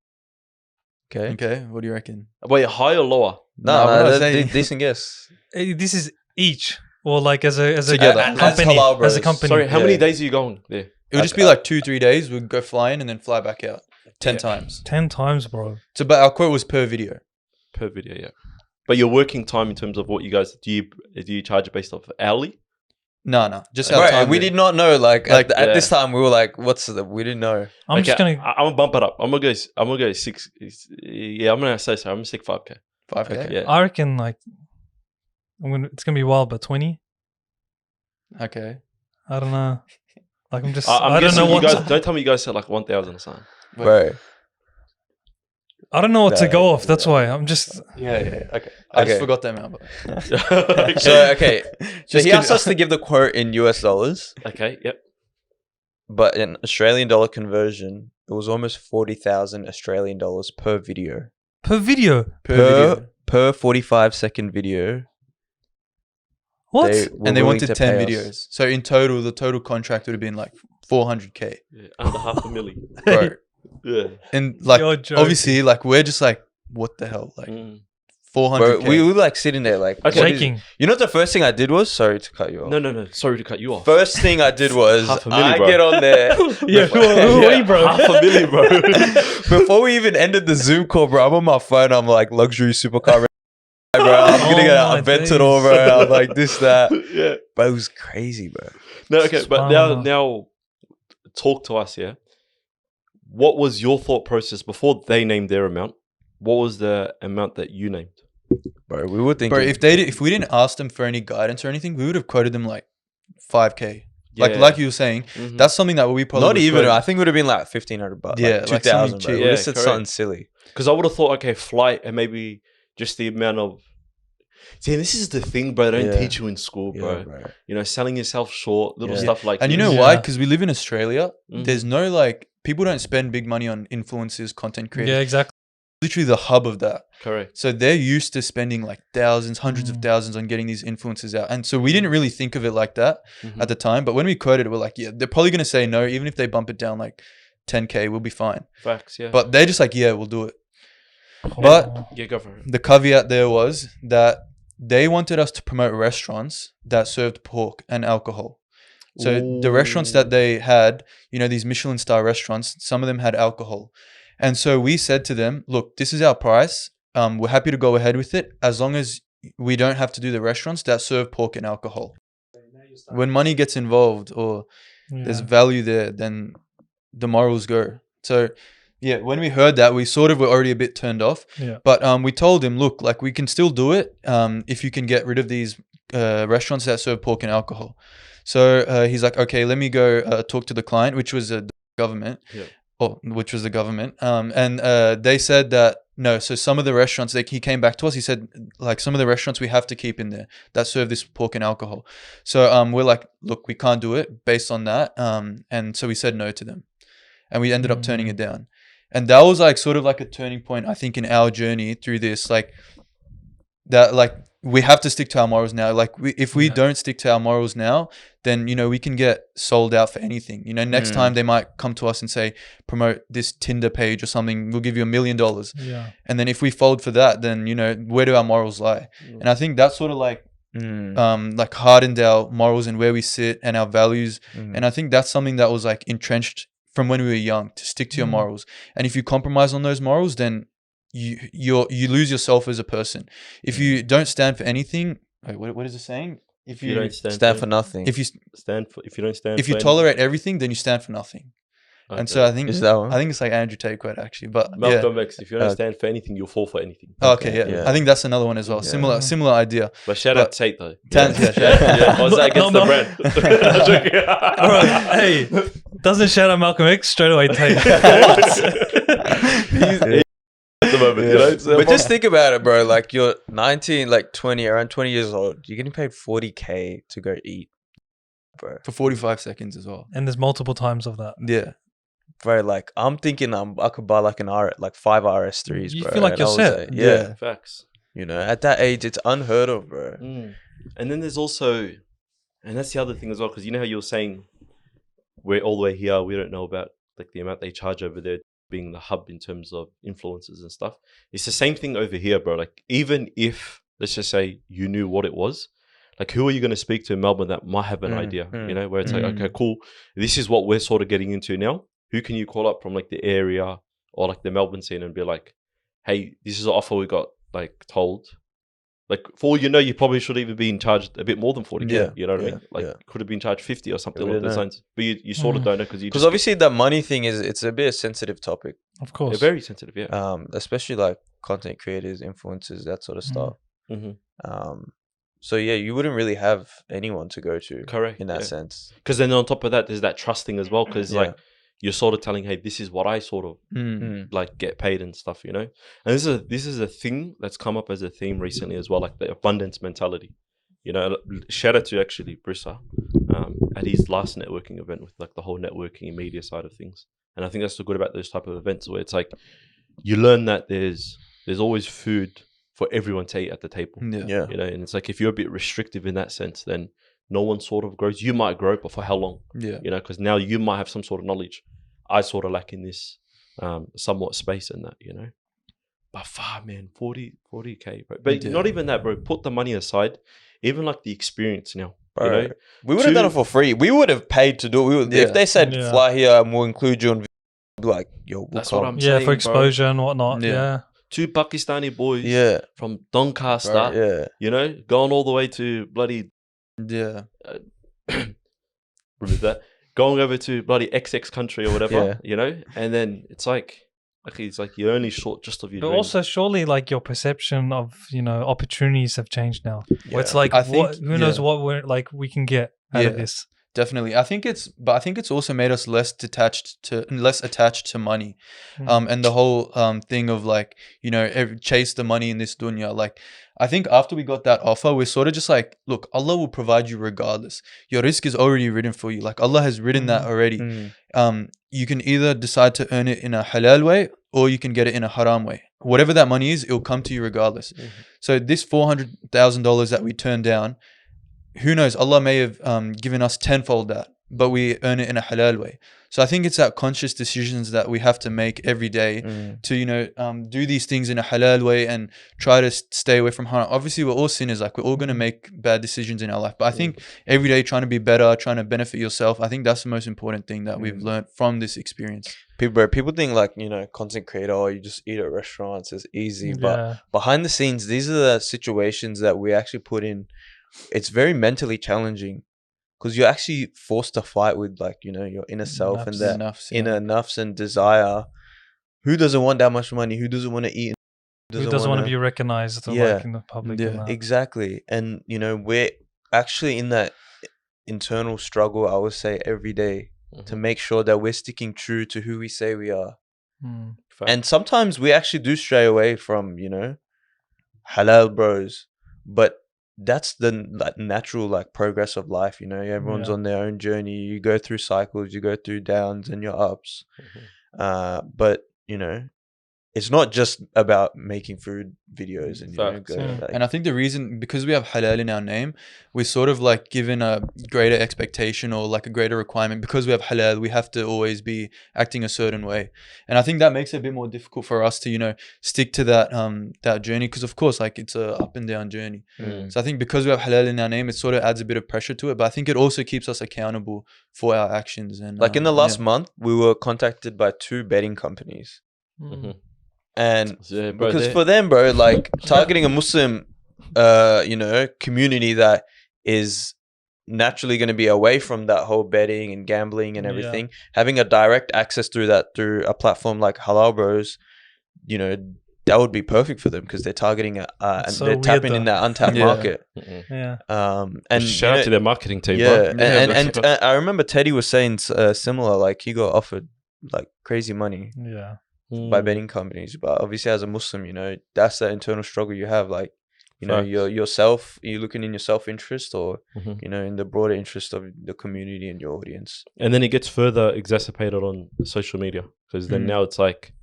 Okay. What do you reckon? Wait, higher or lower? No, decent guess. This is each, or like as a company. As a company. Sorry, how many days are you going there? It would just be like 2-3 days. We'd go fly in and then fly back out 10 times. 10 times, bro. So, but our quote was per video. Per video, yeah. But your working time in terms of what you guys do you charge it based off hourly? No, just our Right, time. we there. did not know. Like at yeah. this time, we were like, we didn't know. I'm just gonna. I'm gonna bump it up. I'm gonna go 6. Yeah, I'm gonna say so. I'm gonna stick 5K. 5K. Okay, yeah. I reckon like it's gonna be wild, but 20. Okay. I don't know. Like I'm just. I'm I don't know guessing what. you guys. Don't tell me you guys said like 1,000 or something. Bro. I don't know what to No, go off. That's why I'm just. Yeah. Okay. I just forgot that amount. But So okay, so Just he asked kidding. us to give the quote in US dollars, Okay. Yep. but in Australian dollar conversion, it was almost 40,000 Australian dollars per video. Per video. Per 45-second video. What? And they wanted 10 pay us. videos. So in total, the total contract would have been like 400K. Yeah, under $500,000. Bro. Yeah. And like, You're joking. obviously, like, we're just like, what the hell? Like, Mm. 400K. Bro, we were like sitting there like, Okay. what is- Shaking. You know what the first thing I did was? Sorry to cut you off. No. Sorry to cut you off. First thing I did was $500,000, I bro. get on there. Yeah, who are we, bro? $500,000, bro. Before we even ended the Zoom call, bro, I'm on my phone. I'm like, luxury supercar, bro. I'm gonna get Oh my a Aventador, bro. days. I'm like, this, that. Yeah. But it was crazy, bro. No. Okay. But Wow. now, talk to us. Yeah. What was your thought process before they named their amount? What was the amount that you named? Bro, we were thinking. Bro, if we didn't ask them for any guidance or anything, we would have quoted them like 5K. Yeah. Like you were saying, Mhm. that's something that we probably not would even, quote. I think it would have been like 1,500 bucks. Yeah, like like 2,000, something bro. cheap. We Yeah, said correct. something silly. Because I would have thought, okay, flight and maybe just the amount of. See, this is the thing, bro. They don't Yeah. teach you in school, bro. Yeah, bro. You know, selling yourself short, little Yeah. stuff like. And you this. know why? Yeah. Because we live in Australia. Mhm. There's no like, people don't spend big money on influencers, content creators. Yeah, exactly. Literally the hub of that. Correct. So they're used to spending like thousands, hundreds of thousands on getting these influencers out. And so we didn't really think of it like that Mhm. at the time. But when we quoted it, we're like, yeah, they're probably going to say no. Even if they bump it down like 10K, we'll be fine. Facts, yeah. But they're just like, yeah, we'll do it. But yeah, go for it. the caveat there was that they wanted us to promote restaurants that served pork and alcohol. So the restaurants that they had, you know, these Michelin star restaurants, some of them had alcohol. And so we said to them, look, this is our price. We're happy to go ahead with it as long as we don't have to do the restaurants that serve pork and alcohol. When money gets involved or there's value there, then the morals go. So yeah, when we heard that, we sort of were already a bit turned off. Yeah. But we told him, look, like we can still do it if you can get rid of these restaurants that serve pork and alcohol. So he's like, okay, let me go talk to the client, which was the government. Yeah. Which was the government. And they said that, no, so some of the restaurants, he came back to us, he said, like, some of the restaurants we have to keep in there that serve this pork and alcohol. So we're like, look, we can't do it based on that. And so we said no to them. And we ended up turning it down. And that was like sort of like a turning point, I think, in our journey through this, like, that, like, we have to stick to our morals now. Like, if we don't stick to our morals now, then, you know, we can get sold out for anything. You know, next time they might come to us and say, promote this Tinder page or something, we'll give you $1 million. Yeah. And then if we fold for that, then, you know, where do our morals lie? And I think that's sort of like, like hardened our morals and where we sit and our values. And I think that's something that was like entrenched from when we were young, to stick to your morals. And if you compromise on those morals, then you lose yourself as a person. If you don't stand for anything, wait, what is it saying? If you don't stand for nothing. if you if you don't stand, if you for tolerate everything, then you stand for nothing. anything. And so I think Is that one? I think it's like Andrew Tate quote actually, but yeah. Malcolm X, if you don't stand for anything, you'll fall for anything. Oh, okay, yeah. yeah. I think that's another one as well. Yeah. Similar idea. But shout out Tate though. Yeah, shout out. Yeah, was that against No, the brand? All right. Hey, doesn't shout out Malcolm X straight away. Take At the moment, you know? So But just think about it, bro. Like, you're 19, like 20, around 20 years old. You're getting paid 40K to go eat, bro. For 45 seconds as well. and there's multiple times of that. Yeah. Bro, like, I'm thinking I could buy like like 5 RS3s, You bro. feel like and you're I was set. like, yeah. facts. You know, at that age, it's unheard of, bro. And then there's also, and that's the other thing as well, because you know how you were saying we're all the way here, we don't know about like the amount they charge over there being the hub in terms of influencers and stuff. It's the same thing over here, bro. Like, even if, let's just say, you knew what it was, like, who are you going to speak to in Melbourne that might have an idea, you know, where it's like, okay, cool, this is what we're sort of getting into now. Who can you call up from like the area or like the Melbourne scene and be like, hey, this is the offer we got like told. Like, for all you know, you probably should even be charged a bit more than 40K. Yeah, You know what I yeah, mean? Like, yeah. could have been charged 50 or something We along don't those know. lines. But you sort of don't know because Because obviously that money thing it's a bit of a sensitive topic. Of course. very sensitive, yeah. Especially like content creators, influencers, that sort of stuff. Mm-hmm. So yeah, you wouldn't really have anyone to go to. Correct. In that sense. Because then on top of that, there's that trusting as well. Because Yeah. like, you're sort of telling, hey, this is what I sort of like get paid and stuff, you know. And this is a thing that's come up as a theme recently as well, like the abundance mentality. You know, shout out to actually Brissa at his last networking event with like the whole networking and media side of things. And I think that's so good about those type of events where it's like you learn that there's always food for everyone to eat at the table. Yeah. You know, and it's like if you're a bit restrictive in that sense, then no one sort of grows. You might grow, but for how long? Yeah. You know, because now you might have some sort of knowledge. I sort of lack in this somewhat space in that, you know. But far, man, 40K, bro. But not even that, bro. Put the money aside. Even like the experience now, bro, you know. We would have done it for free. We would have paid to do it. If they said fly here and we'll include you on, be like, yo, we'll That's come. what I'm saying, for exposure and whatnot. Yeah. Yeah. 2 Pakistani boys from Doncaster, Bro, you know, going all the way to bloody remember that, going over to bloody XX country or whatever, you know, and then it's like you're only short just of your But dream. also, surely, like your perception of opportunities have changed now. Where it's like, I think, who knows what we can get out of this. Definitely. I think it's also made us less attached to money. And the whole thing of like, chase the money in this dunya. Like, I think after we got that offer, we're sort of just like, look, Allah will provide you regardless. Your risk is already written for you. Like, Allah has written that already. You can either decide to earn it in a halal way or you can get it in a haram way. Whatever that money is, it'll come to you regardless. So this $400,000 that we turned down, who knows, Allah may have given us tenfold that, but we earn it in a halal way. So I think it's that conscious decisions that we have to make every day to, do these things in a halal way and try to stay away from haram. Obviously, we're all sinners. Like, we're all going to make bad decisions in our life. But I think every day trying to be better, trying to benefit yourself, I think that's the most important thing that we've learned from this experience. People think like, content creator, you just eat at restaurants, it's easy. But behind the scenes, these are the situations that we actually put in. It's very mentally challenging because you're actually forced to fight with like, your inner self and that inner nafs and desire. Who doesn't want that much money? Who doesn't want to eat? Who doesn't want to be recognized like, in the public? Exactly. And, we're actually in that internal struggle, I would say, every day to make sure that we're sticking true to who we say we are. And sometimes we actually do stray away from, halal bros, but that's the natural progress of life. Everyone's on their own journey. You go through cycles, you go through downs and your ups. But it's not just about making food videos and and I think the reason, because we have halal in our name, we're sort of like given a greater expectation or like a greater requirement. Because we have halal, we have to always be acting a certain way, and I think that makes it a bit more difficult for us to stick to that journey, because of course like it's a up and down journey. So I think because we have halal in our name, it sort of adds a bit of pressure to it, but I think it also keeps us accountable for our actions. And like in the last month, we were contacted by 2 betting companies. And because for them, bro, like targeting a Muslim, community that is naturally going to be away from that whole betting and gambling and everything, having a direct access through a platform like HalalBros, that would be perfect for them because they're targeting and they're tapping in that untapped market. And shout out to their marketing team. And I remember Teddy was saying similar, like he got offered like crazy money. By betting companies, but obviously as a Muslim, that's the internal struggle you have. Like, yourself, you're looking in your self-interest or, in the broader interest of the community and your audience. And then it gets further exacerbated on social media because then now it's like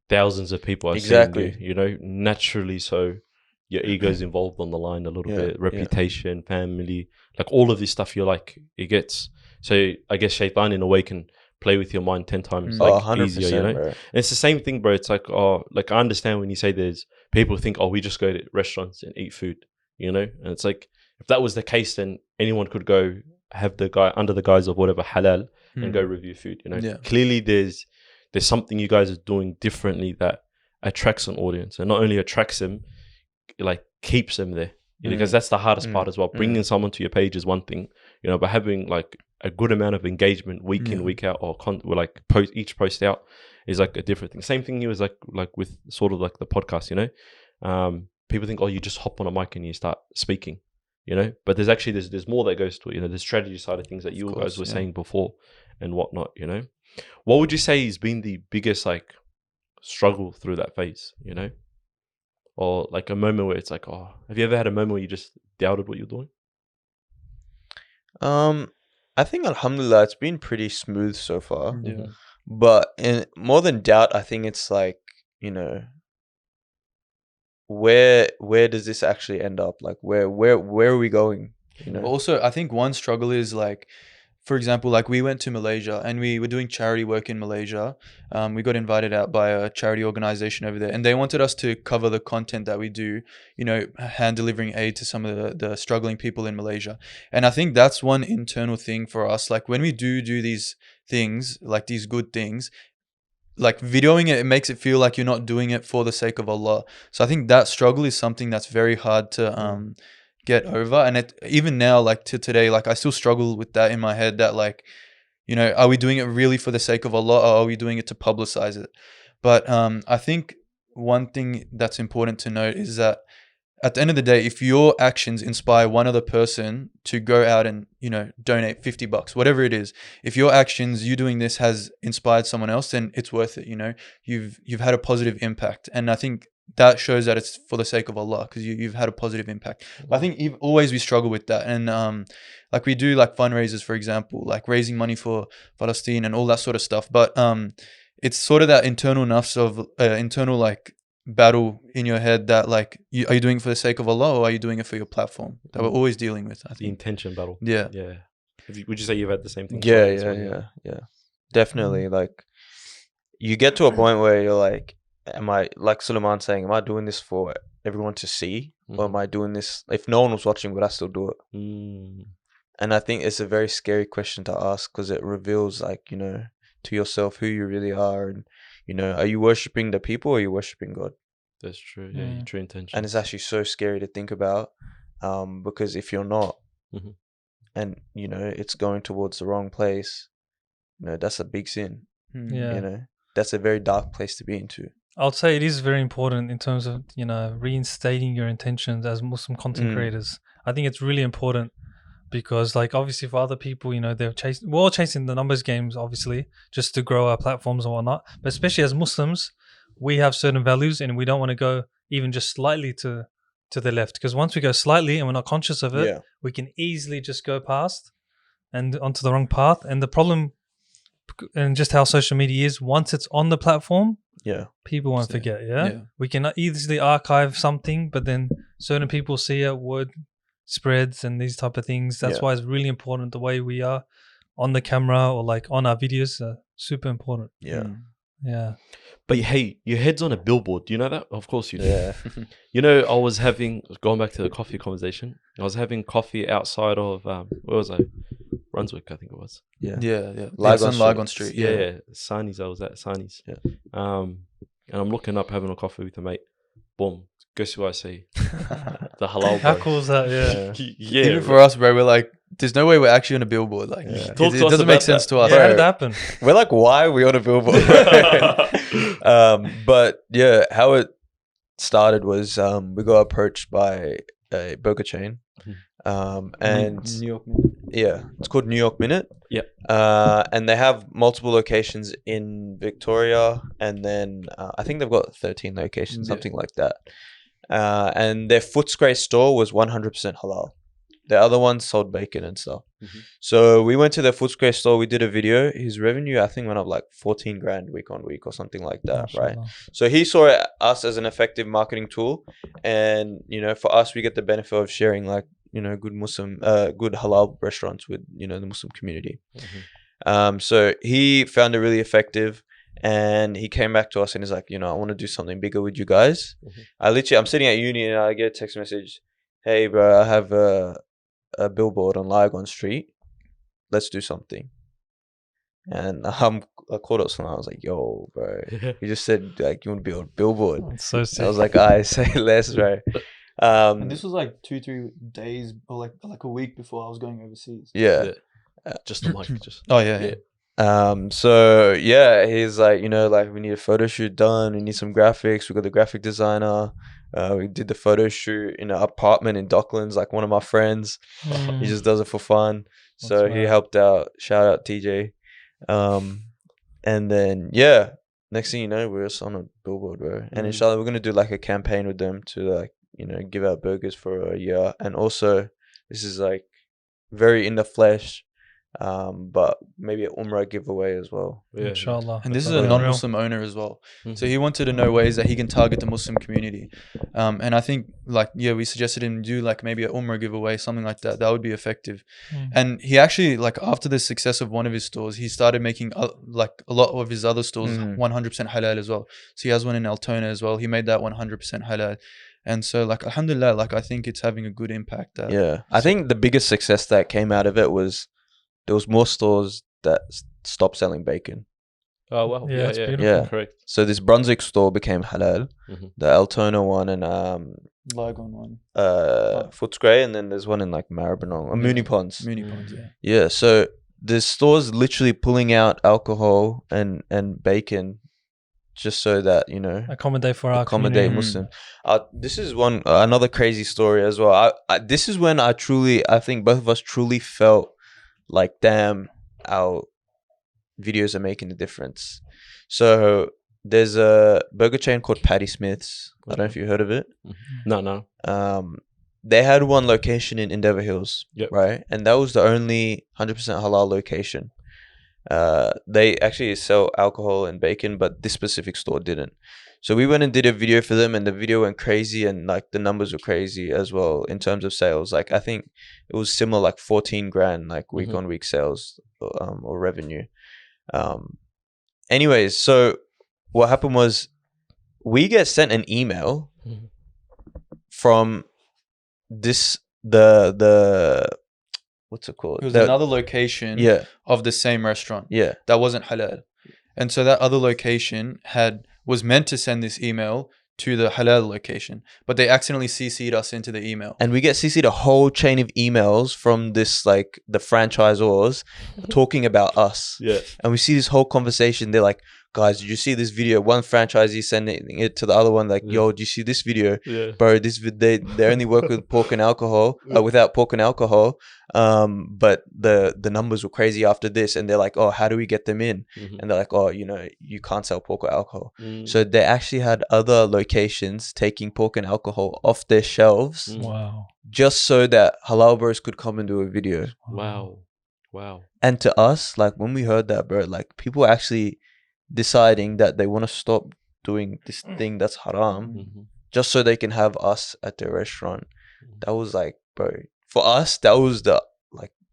thousands of people are seeing you, naturally. So your ego's involved on the line a little bit, reputation, family, like all of this stuff. You're like, it gets, so I guess shaitan in a way can play with your mind 10 times easier, bro. And it's the same thing, bro. It's like, like I understand when you say there's people think, we just go to restaurants and eat food, and it's like, if that was the case, then anyone could go have the guy under the guise of whatever halal and go review food, Clearly there's something you guys are doing differently that attracts an audience, and not only attracts them, like keeps them there. Because that's the hardest part as well. Bringing someone to your page is one thing, but having like a good amount of engagement week in, week out, or like each post out is like a different thing. Same thing was like with sort of like the podcast, people think, oh, you just hop on a mic and you start speaking, but there's actually, there's more that goes to it, the strategy side of things that you guys were saying before and whatnot, What would you say has been the biggest like struggle through that phase, Or like a moment where it's like, oh, have you ever had a moment where you just doubted what you're doing? I think alhamdulillah, it's been pretty smooth so far. Yeah. But more than doubt, I think it's like, where does this actually end up? Like where are we going? Also, I think one struggle is like, for example, like we went to Malaysia and we were doing charity work in Malaysia. We got invited out by a charity organization over there, and they wanted us to cover the content that we do, hand delivering aid to some of the struggling people in Malaysia. And I think that's one internal thing for us. Like when we do these things, like these good things, like videoing it makes it feel like you're not doing it for the sake of Allah. So I think that struggle is something that's very hard to get over. And even now, like to today, like I still struggle with that in my head, that like, are we doing it really for the sake of Allah, or are we doing it to publicize it? But I think one thing that's important to note is that at the end of the day, if your actions inspire one other person to go out and, donate $50, whatever it is, if your actions, you doing this has inspired someone else, then it's worth it. You've had a positive impact. And I think that shows that it's for the sake of Allah, because you've had a positive impact. I think always we struggle with that. And like we do like fundraisers, for example, like raising money for Palestine and all that sort of stuff. But it's sort of that internal nafs of internal like battle in your head that like, are you doing it for the sake of Allah, or are you doing it for your platform? That we're always dealing with, I think. The intention battle. Yeah. Would you say you've had the same thing? Yeah. Definitely. Like you get to a point where you're like, am I, like Suleiman saying, am I doing this for everyone to see? Or am I doing this, if no one was watching, would I still do it? And I think it's a very scary question to ask, because it reveals like, to yourself who you really are. And, are you worshipping the people, or are you worshipping God? That's true. Yeah, your true intention. And it's actually so scary to think about, because if you're not, and, it's going towards the wrong place, that's a big sin. That's a very dark place to be into. I'll say it is very important in terms of, reinstating your intentions as Muslim content creators. I think it's really important, because like obviously for other people, we're all chasing the numbers games, obviously, just to grow our platforms and whatnot. But especially as Muslims, we have certain values, and we don't want to go even just slightly to the left, because once we go slightly and we're not conscious of it, we can easily just go past and onto the wrong path. And the problem, and just how social media is, once it's on the platform, people won't forget. We can easily archive something, but then certain people see it, word spreads and these type of things. That's why it's really important the way we are on the camera, or like on our videos, super important. But hey, your head's on a billboard. Do you know that? Of course you do. I was having, going back to the coffee conversation, I was having coffee outside of where was I? Brunswick, I think it was. Lygon Street. Sani's. I was at Sani's. And I'm looking up, having a coffee with a mate. Boom. Guess who I see? The halal. How cool is that? Even for us, bro, we're like, there's no way we're actually on a billboard. Like, it doesn't make sense to us. How did that happen? We're like, why are we on a billboard? But yeah, how it started was we got approached by a burger chain. And New York. It's called New York Minute. And they have multiple locations in Victoria, and then I think they've got 13 locations, something like that. And their Footscray store was 100% halal. The other ones sold bacon and stuff. So we went to their Footscray store. We did a video. His revenue, I think, went up like 14 grand week on week or something like that, right? So he saw us as an effective marketing tool, and for us, we get the benefit of sharing like good Muslim, good halal restaurants with the Muslim community. So he found it really effective, and he came back to us and he's like, I want to do something bigger with you guys. I'm sitting at uni and I get a text message, hey bro, I have a billboard on Lygon Street, let's do something. And I called up someone. I was like, yo bro, you just said like you want to be on billboard. That's so sick. I was like, I say less, right? And this was like 2-3 days or like a week before I was going overseas. Yeah. Just the mic. Just. Oh yeah. So yeah, he's like, like we need a photo shoot done. We need some graphics. We got the graphic designer. We did the photo shoot in an apartment in Docklands, like one of my friends. He just does it for fun. So he helped out. Shout out TJ. And then next thing you know, we're just on a billboard, bro. And inshallah, we're gonna do like a campaign with them to like, give out burgers for a year. And also, this is like very in the flesh. But maybe an Umrah giveaway as well. Yeah. Inshallah. And this is a non-Muslim owner as well. So he wanted to know ways that he can target the Muslim community. And I think we suggested him do like maybe an Umrah giveaway, something like that. That would be effective. And he actually, like after the success of one of his stores, he started making like a lot of his other stores 100% halal as well. So he has one in Altona as well. He made that 100% halal. And so like, alhamdulillah, like I think it's having a good impact. I think the biggest success that came out of it was there was more stores that stopped selling bacon. Oh wow! Yeah, it's beautiful. Yeah, correct. So this Brunswick store became halal. The Altona one and Lygon one, Footscray, and then there's one in like Maribyrnong, Mooney Ponds. Mooney Ponds, yeah. Yeah, so the stores literally pulling out alcohol and bacon, just so that accommodate Muslim. This is another crazy story as well. This is when I think both of us truly felt like, damn, our videos are making a difference. So there's a burger chain called Patty Smith's. I don't know if you heard of it. No. They had one location in Endeavour Hills, Yep. right? And that was the only 100% halal location. They actually sell alcohol and bacon, but this specific store didn't. So we went and did a video for them, and the video went crazy, and like the numbers were crazy as well in terms of sales. Like I think it was similar, like 14 grand, like week on week sales or revenue. Anyways, so what happened was we get sent an email from the what's it called? It was another location of the same restaurant. Yeah. That wasn't halal. And so that other location was meant to send this email to the halal location, but they accidentally CC'd us into the email. And we get CC'd a whole chain of emails from this, like, the franchisors talking about us. Yeah. And we see this whole conversation. They're like, guys, did you see this video? One franchisee sending it to the other one, like, yo, did you see this video? Yeah. Bro, they only work with pork and alcohol, without pork and alcohol. But the numbers were crazy after this. And they're like, oh, how do we get them in? And they're like, oh, you can't sell pork or alcohol. So they actually had other locations taking pork and alcohol off their shelves. Wow. Just so that HalalBros could come and do a video. Wow. And to us, like, when we heard that, bro, like, people actually deciding that they want to stop doing this thing that's haram just so they can have us at their restaurant. That was like, bro, for us, that was the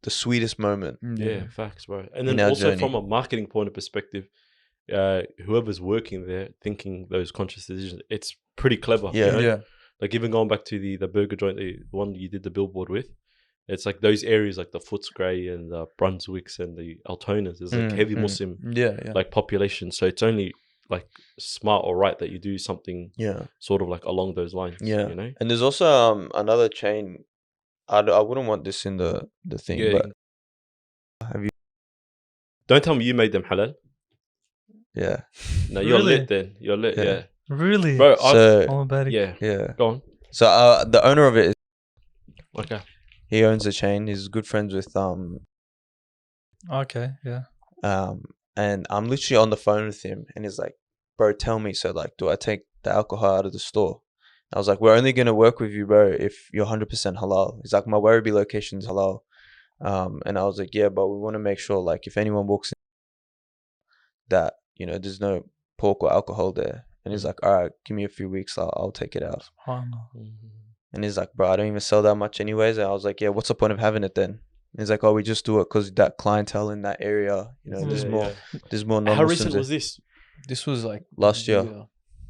sweetest moment. Yeah, facts, bro. And then also from a marketing point of perspective, whoever's working there thinking those conscious decisions, it's pretty clever. Yeah. Like even going back to the burger joint, the one you did the billboard with, it's like those areas like the Footscray and the Brunswicks and the Altonas, there's like heavy Muslim like population. So it's only like smart or right that you do something sort of like along those lines. Yeah. And there's also another chain. I wouldn't want this in the thing, but have you? Don't tell me you made them halal. Yeah. No, you're Really? lit then. You're lit, yeah. Really? Bro, yeah. Go on. So the owner of it is Okay. he owns the chain. He's good friends with Okay, yeah. and I'm literally on the phone with him, and he's like, bro, tell me, so like, do I take the alcohol out of the store? I was like, we're only going to work with you, bro, if you're 100% halal. He's like, my Werribee location is halal. And I was like, yeah, but we want to make sure, like, if anyone walks in, that, there's no pork or alcohol there. And he's like, all right, give me a few weeks, I'll take it out. And he's like, bro, I don't even sell that much anyways. And I was like, yeah, what's the point of having it then? And he's like, oh, we just do it because that clientele in that area, there's more non-Muslims. How recent was this? This was like last year.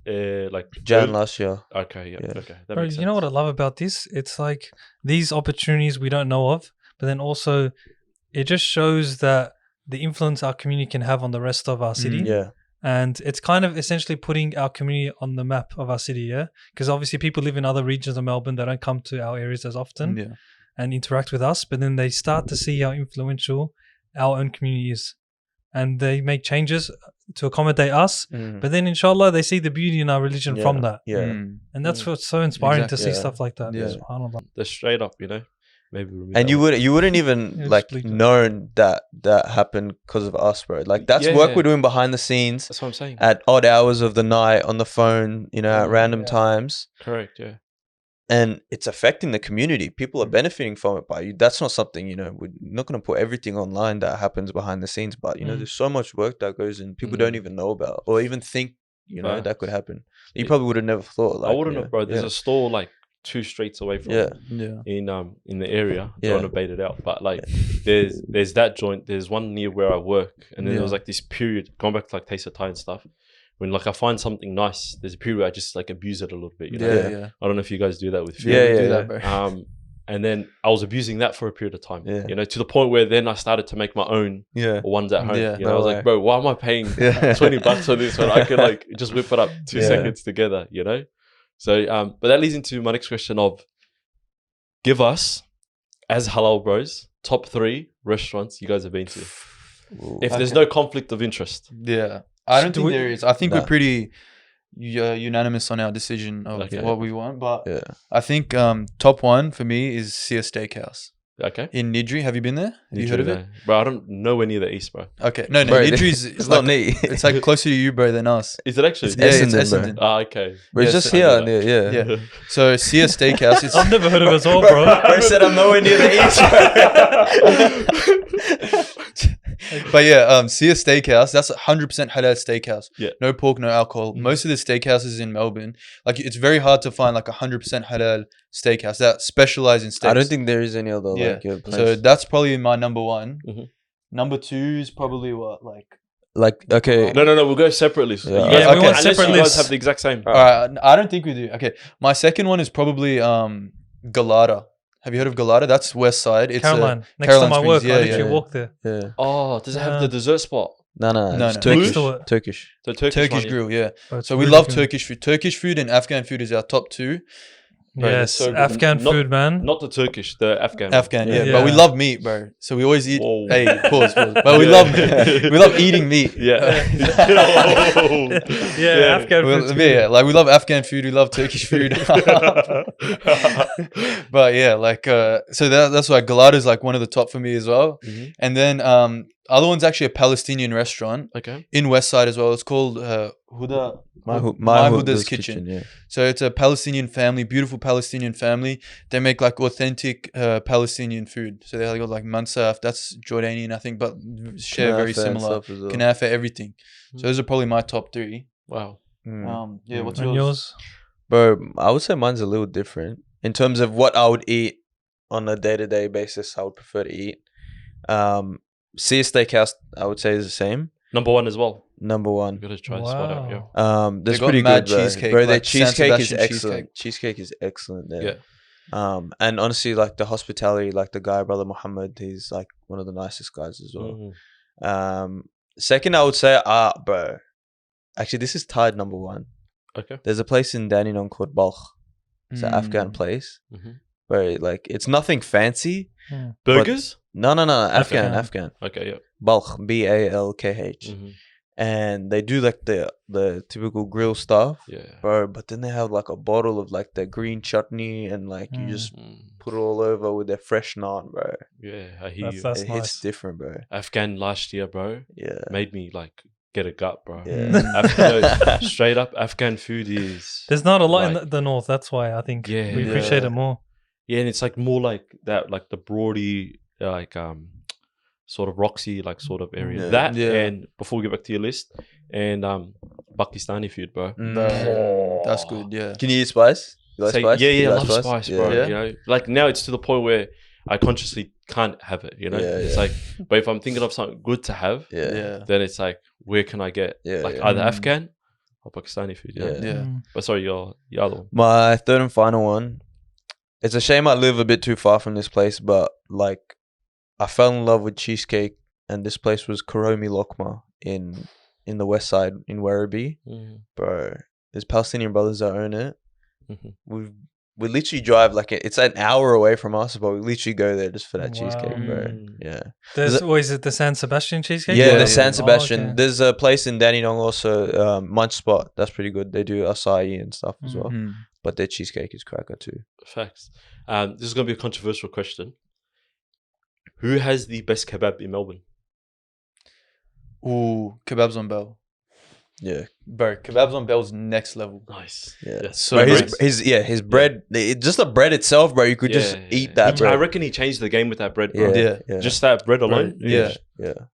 Like Jan last year. Okay, yeah. Okay. That Bro, makes sense. you know what I love about this? It's like these opportunities we don't know of, but then also it just shows that the influence our community can have on the rest of our city. Yeah. And it's kind of essentially putting our community on the map of our city, yeah? Because obviously people live in other regions of Melbourne. They don't come to our areas as often and interact with us. But then they start to see how influential our own community is. And they make changes to accommodate us. But then, inshallah, they see the beauty in our religion from that. And that's what's so inspiring to see stuff like that. SubhanAllah. They're straight up, you know. Maybe and you wouldn't even like known that happened because of us, bro. Like that's work we're doing behind the scenes. That's what I'm saying. At odd hours of the night on the phone, you know, at random times. Correct. Yeah. And it's affecting the community. People are benefiting from it. But that's not something, you know, we're not going to put everything online that happens behind the scenes. But you know, there's so much work that goes in. People don't even know about or even think, you know, that could happen. You probably would have never thought. Like, I wouldn't have, bro. There's a store like 2 streets away from in the area. Don't want to bait it out, but like there's that joint. There's one near where I work, and then there was like this period going back to like Taste of Thai and stuff. When like I find something nice, there's a period where I just like abuse it a little bit. You know? I don't know if you guys do that with food. Do that, bro. And then I was abusing that for a period of time. You know, to the point where then I started to make my own ones at home. You know, I was like, bro, why am I paying $20 for this when I could like just whip it up 2 seconds together? You know. So, but that leads into my next question of, give us, as Halal Bros, top 3 restaurants you guys have been to. If there's no conflict of interest. Yeah. I don't think there is. I think we're pretty unanimous on our decision of what we want. But I think top 1 for me is Sia Steakhouse. Okay. In Nidri. Have you been there? Have you heard of it? Bro, I don't know near the east, bro. Okay. No, bro, Nidri's it's not neat. It's like closer to you, bro, than us. Is it actually? It's Essendon. Ah, okay. We're just here. Yeah. So Sia Steakhouse. I've never heard of it as well, bro. I said I'm nowhere near the east. But yeah, Sia Steakhouse, that's 100% halal steakhouse. Yeah. No pork, no alcohol. Most of the steakhouses in Melbourne, like it's very hard to find like 100% halal steakhouse that specialize in steaks. I don't think there is any other place. So that's probably my number 1. Number 2 is probably what okay. No, we'll go separately. So we want separate you guys lists. have the exact same. All right, I don't think we do. Okay, my second one is probably Galata. Have you heard of Galata? That's West Side. It's Caroline. Next Caroline to my work, Springs. I literally walk there. Yeah. Oh, does it have the dessert spot? No. No. Turkish. The Turkish one, grill, yeah. Oh, it's So we really love good. Turkish food. Turkish food and Afghan food is our top 2. Bro, Yes, so good. Afghan food, man. Not the Turkish, the Afghan. Afghan, yeah. Yeah. But we love meat, bro. So we always eat. Whoa. Hey, pause. But we love we love eating meat. Yeah. Afghan food. Like we love Afghan food. We love Turkish food. But yeah, like so that's why Galata is like one of the top for me as well. And then other one's actually a Palestinian restaurant. Okay. In West Side as well. It's called Huda. My Huda's Kitchen. Yeah. So it's a Palestinian family, beautiful Palestinian family. They make like authentic Palestinian food. So they got like mansaf, that's Jordanian, I think, but share very similar. Kanafa, everything. So those are probably my top 3. Wow. What's And yours? Bro, I would say mine's a little different in terms of what I would eat on a day-to-day basis. I would prefer to eat. Sia Steakhouse, I would say, is the same. Number 1 as well. Number 1. Gotta try this spot out, yeah. That's got pretty mad good, bro. cheesecake, Bro, their like San cheesecake is Sebastian excellent. Cheesecake is excellent there. Yeah. And honestly, like the hospitality, like the guy, brother Muhammad, he's like one of the nicest guys as well. Second, I would say, bro. Actually, this is tied number 1. Okay. There's a place in Dandenong called Balkh. It's an Afghan place. Bro, like it's nothing fancy. Burgers? No. Afghan. Okay, yeah. Balkh, Balkh. And they do like the typical grill stuff. Yeah. Bro, but then they have like a bottle of like the green chutney and like you just put it all over with their fresh naan, bro. Yeah, I hear you. That's It nice. hits different, bro. Afghan last year, bro, Yeah. made me like get a gut, bro. Yeah. Straight up, Afghan food is. There's not a lot like- in the north. That's why I think Yeah. we appreciate it more. Yeah, and it's like more like that, like the broady, like sort of Roxy, like sort of area. Yeah. That Yeah. and before we get back to your list, and Pakistani food, bro. That's good, yeah. Can you eat spice? You like Say- spice? Yeah, You I like love spice, bro. Yeah. You know, like now it's to the point where I consciously can't have it. You know, Yeah, it's yeah. like, but if I'm thinking of something good to have, Yeah. then it's like, where can I get like Yeah. either Afghan or Pakistani food? Yeah. Yeah. But sorry, your other one. My third and final one. It's a shame I live a bit too far from this place, but like I fell in love with cheesecake, and this place was Karomi Lokma in in the west side in Werribee, bro. There's Palestinian brothers that own it. We literally drive like it's an hour away from us, but we literally go there just for that cheesecake, bro. Yeah. Is it the San Sebastian cheesecake? Yeah, the San Sebastian. Oh, okay. There's a place in Dandenong also, Munch Spot. That's pretty good. They do acai and stuff as well. But their cheesecake is cracker too. Facts. This is going to be a controversial question. Who has the best kebab in Melbourne? Ooh, Kebabs on Bell. Yeah, bro. Kebabs on Bell's next level. Nice. Yeah. So bro, his bread, just the bread itself, bro. You could just eat that bread. I reckon he changed the game with that bread, bro. Yeah. Just that bread alone. Yeah.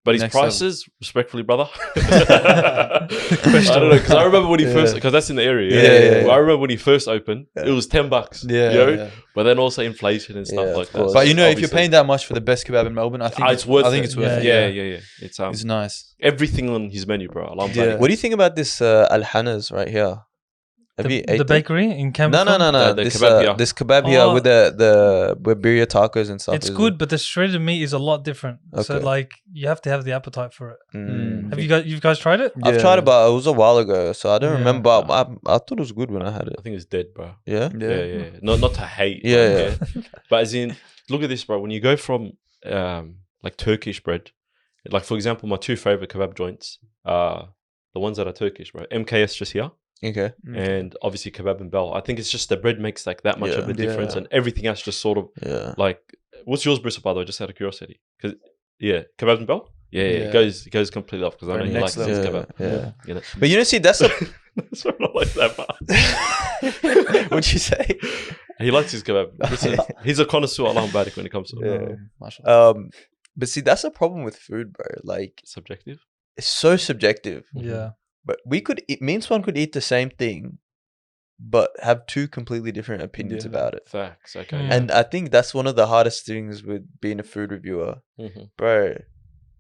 But his prices, respectfully, brother. I don't know, because I remember when he first, because that's in the area. Yeah. Well, I remember when he first opened, it was $10. Yeah. But then also inflation and stuff like that. But you know, if you're paying that much for the best kebab in Melbourne, I think it's worth it. I think it's worth it. Yeah. It's nice. Everything on his menu, bro. What do you think about this Al-Hanas right here? The bakery in Canberra? No. This kebab here with the birria tacos and stuff. It's good, but the shredded meat is a lot different. Okay. So like you have to have the appetite for it. Have you guys tried it? I've tried it, but it was a while ago, so I don't remember. I thought it was good when I had it. I think it's dead, bro. Yeah. Not to hate. Yeah. But as in, look at this, bro. When you go from like Turkish bread, like for example, my two favorite kebab joints are the ones that are Turkish, bro. MKS just here. Okay. And obviously Kebab and Bell. I think it's just the bread makes like that much of a difference, and everything else just sort of like. What's yours, Bristol? By the way, just out of curiosity, because Kebab and Bell. It goes completely off because I know he likes his kebab. Yeah. You know? But you know, see, that's a. That's why I don't like that part. What'd you say? He likes his kebab. He's a connoisseur, alhamdulilah, when it comes to it. But see, that's a problem with food, bro. Like Subjective. It's so subjective. Yeah. But it means one could eat the same thing, but have two completely different opinions about it. Facts. Okay. And I think that's one of the hardest things with being a food reviewer, bro.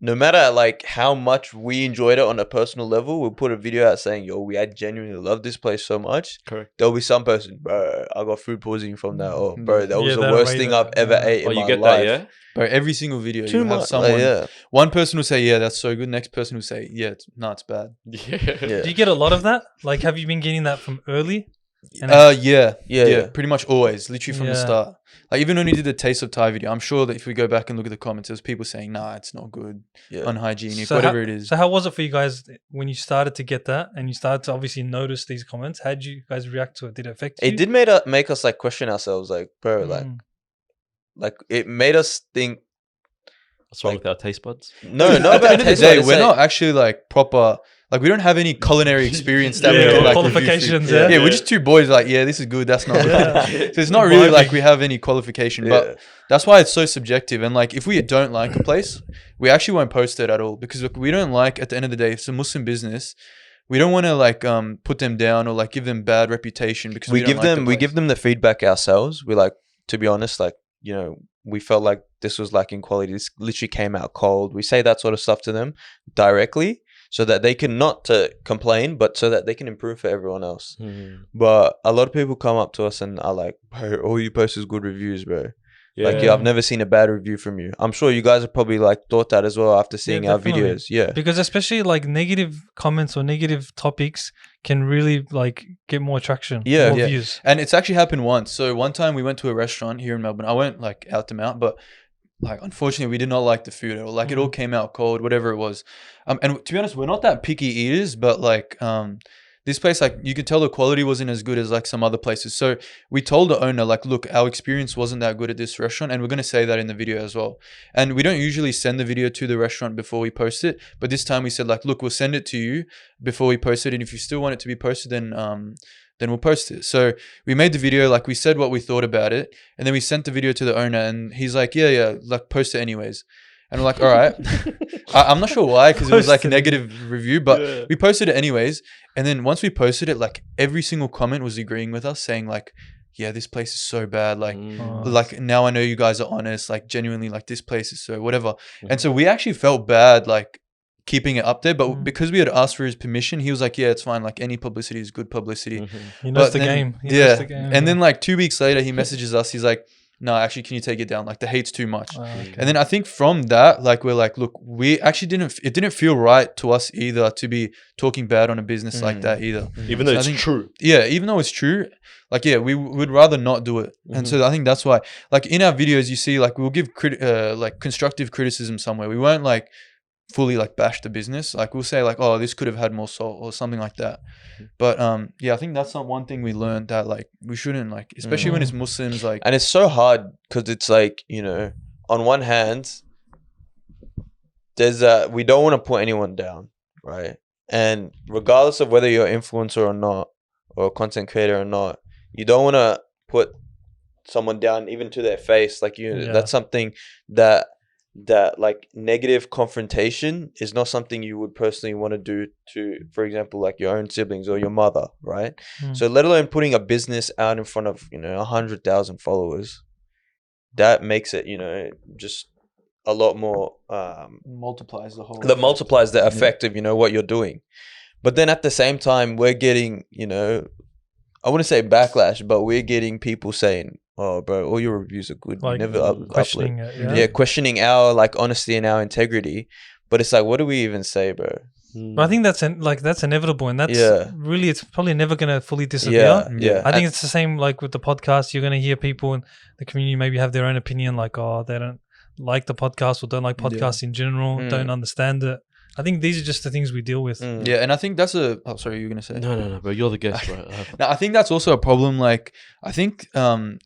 No matter like how much we enjoyed it on a personal level, we'll put a video out saying, "Yo, I genuinely love this place so much." Correct. There'll be some person, bro, I got food poisoning from that. Oh, bro, that was the worst thing I've ever ate in my life. That, yeah? Bro, every single video Too you have much, someone. One person will say, "Yeah, that's so good." Next person will say, "Yeah, it's bad." Do you get a lot of that? Like, have you been getting that from early? Yeah. Pretty much always, literally from the start. Like even when we did the Taste of Thai video, I'm sure that if we go back and look at the comments, there's people saying, "Nah, it's not good, unhygienic, whatever it is." So how was it for you guys when you started to get that and you started to obviously notice these comments? How did you guys react to it? Did it affect you? It did make us like question ourselves, like, bro, like it made us think. What's wrong with our taste buds? No, at the end of the day, we're not actually like proper. Like we don't have any culinary experience that we can like qualifications. We're just two boys. Like, this is good. That's not good. So it's not really like we have any qualification. But that's why it's so subjective. And like if we don't like a place, we actually won't post it at all because look, we don't like. At the end of the day, if it's a Muslim business, we don't want to like put them down or like give them bad reputation because we give them the feedback ourselves. We like, to be honest, like, you know, we felt like this was lacking quality. This literally came out cold. We say that sort of stuff to them directly, so that they can not to complain, but so that they can improve for everyone else. But a lot of people come up to us and are like, "Bro, all you post is good reviews, bro." Like, I've never seen a bad review from you. I'm sure you guys have probably like thought that as well after seeing our videos. Yeah. Because especially like negative comments or negative topics can really like get more traction. More views. And it's actually happened once. So one time we went to a restaurant here in Melbourne. I won't like out them out, but like unfortunately we did not like the food at all. Like it all came out cold, whatever it was. And to be honest, we're not that picky eaters, but like this place, like you could tell the quality wasn't as good as like some other places. So we told the owner, like, look, our experience wasn't that good at this restaurant, and we're going to say that in the video as well. And we don't usually send the video to the restaurant before we post it, but this time we said like, look, we'll send it to you before we post it, and if you still want it to be posted, then we'll post it. So we made the video, like we said what we thought about it, and then we sent the video to the owner, and he's like, yeah, like post it anyways. And we're like, all right. I'm not sure why, because it was like a negative review, but we posted it anyways. And then once we posted it, like every single comment was agreeing with us, saying like, yeah, this place is so bad. Like, like now I know you guys are honest. Like genuinely, like this place is so whatever. And so we actually felt bad, like keeping it up there. But because we had asked for his permission, he was like, yeah, it's fine. Like any publicity is good publicity. He knows the game. He knows the game. And then like 2 weeks later, he messages us. He's like, no, actually, can you take it down? Like the hate's too much. Okay. And then I think from that, like we're like, look, we actually it didn't feel right to us either to be talking bad on a business like that either. Even though So I it's think- true. Yeah, even though it's true, like we would rather not do it. And so I think that's why, like in our videos, you see, like we'll give like constructive criticism somewhere. We won't like fully like bash the business. Like we'll say like, oh, this could have had more salt or something like that. But yeah, I think that's one thing we learned, that like we shouldn't, like, especially when it's Muslims, like, And it's so hard because it's like, you know, on one hand, we don't want to put anyone down, right? And regardless of whether you're an influencer or not, or a content creator or not, you don't want to put someone down even to their face. Like that's something that like negative confrontation is not something you would personally want to do to, for example, like your own siblings or your mother, right? So let alone putting a business out in front of, you know, 100,000 followers, that makes it, you know, just a lot more multiplies the whole. multiplies the effect of, you know, what you're doing. But then at the same time, we're getting, you know, I wouldn't say backlash, but we're getting people saying, "Oh, bro, all your reviews are good. Like Never questioning upload." it. Questioning our like honesty and our integrity. But it's like, what do we even say, bro? But I think that's inevitable, and that's really, it's probably never gonna fully disappear. Yeah. I think it's the same like with the podcast. You're gonna hear people in the community maybe have their own opinion, like, oh, they don't like the podcast or don't like podcasts in general, don't understand it. I think these are just the things we deal with. Yeah, and I think that's oh, sorry, you were gonna say? No, but you're the guest, right? No, I think that's also a problem. Like, I think,